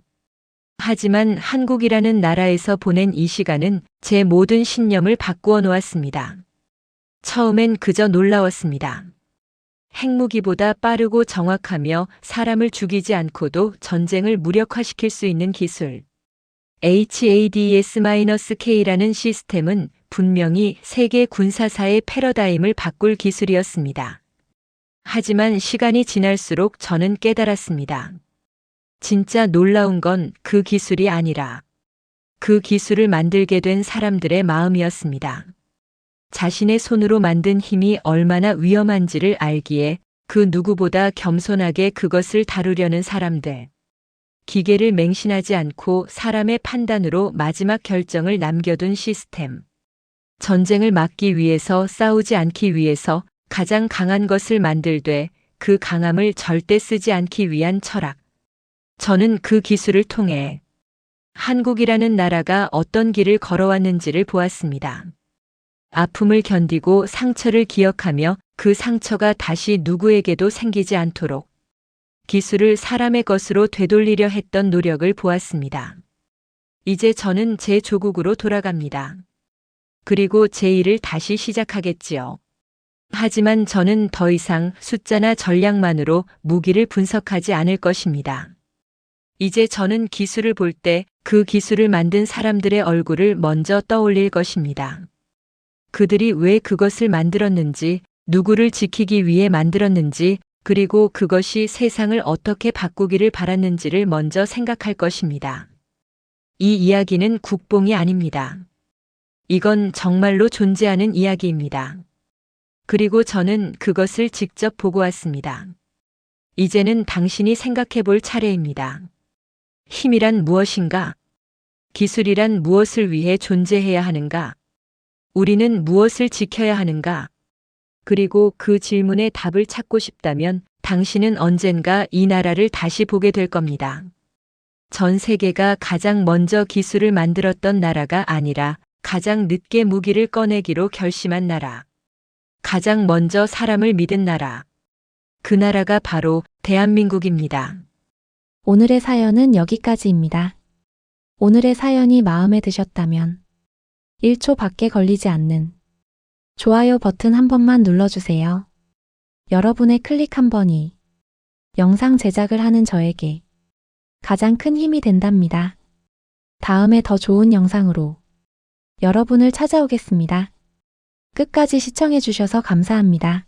하지만 한국이라는 나라에서 보낸 이 시간은 제 모든 신념을 바꾸어 놓았습니다. 처음엔 그저 놀라웠습니다. 핵무기보다 빠르고 정확하며 사람을 죽이지 않고도 전쟁을 무력화시킬 수 있는 기술. HADS-K라는 시스템은 분명히 세계 군사사의 패러다임을 바꿀 기술이었습니다. 하지만 시간이 지날수록 저는 깨달았습니다. 진짜 놀라운 건 그 기술이 아니라 그 기술을 만들게 된 사람들의 마음이었습니다. 자신의 손으로 만든 힘이 얼마나 위험한지를 알기에 그 누구보다 겸손하게 그것을 다루려는 사람들. 기계를 맹신하지 않고 사람의 판단으로 마지막 결정을 남겨둔 시스템. 전쟁을 막기 위해서 싸우지 않기 위해서 가장 강한 것을 만들되 그 강함을 절대 쓰지 않기 위한 철학. 저는 그 기술을 통해 한국이라는 나라가 어떤 길을 걸어왔는지를 보았습니다. 아픔을 견디고 상처를 기억하며 그 상처가 다시 누구에게도 생기지 않도록 기술을 사람의 것으로 되돌리려 했던 노력을 보았습니다. 이제 저는 제 조국으로 돌아갑니다. 그리고 제 일을 다시 시작하겠지요. 하지만 저는 더 이상 숫자나 전략만으로 무기를 분석하지 않을 것입니다. 이제 저는 기술을 볼 때 그 기술을 만든 사람들의 얼굴을 먼저 떠올릴 것입니다. 그들이 왜 그것을 만들었는지, 누구를 지키기 위해 만들었는지, 그리고 그것이 세상을 어떻게 바꾸기를 바랐는지를 먼저 생각할 것입니다. 이 이야기는 국뽕이 아닙니다. 이건 정말로 존재하는 이야기입니다. 그리고 저는 그것을 직접 보고 왔습니다. 이제는 당신이 생각해 볼 차례입니다. 힘이란 무엇인가? 기술이란 무엇을 위해 존재해야 하는가? 우리는 무엇을 지켜야 하는가? 그리고 그 질문에 답을 찾고 싶다면 당신은 언젠가 이 나라를 다시 보게 될 겁니다. 전 세계가 가장 먼저 기술을 만들었던 나라가 아니라 가장 늦게 무기를 꺼내기로 결심한 나라. 가장 먼저 사람을 믿은 나라. 그 나라가 바로 대한민국입니다. 오늘의 사연은 여기까지입니다. 오늘의 사연이 마음에 드셨다면 1초 밖에 걸리지 않는 좋아요 버튼 한 번만 눌러주세요. 여러분의 클릭 한 번이 영상 제작을 하는 저에게 가장 큰 힘이 된답니다. 다음에 더 좋은 영상으로 여러분을 찾아오겠습니다. 끝까지 시청해주셔서 감사합니다.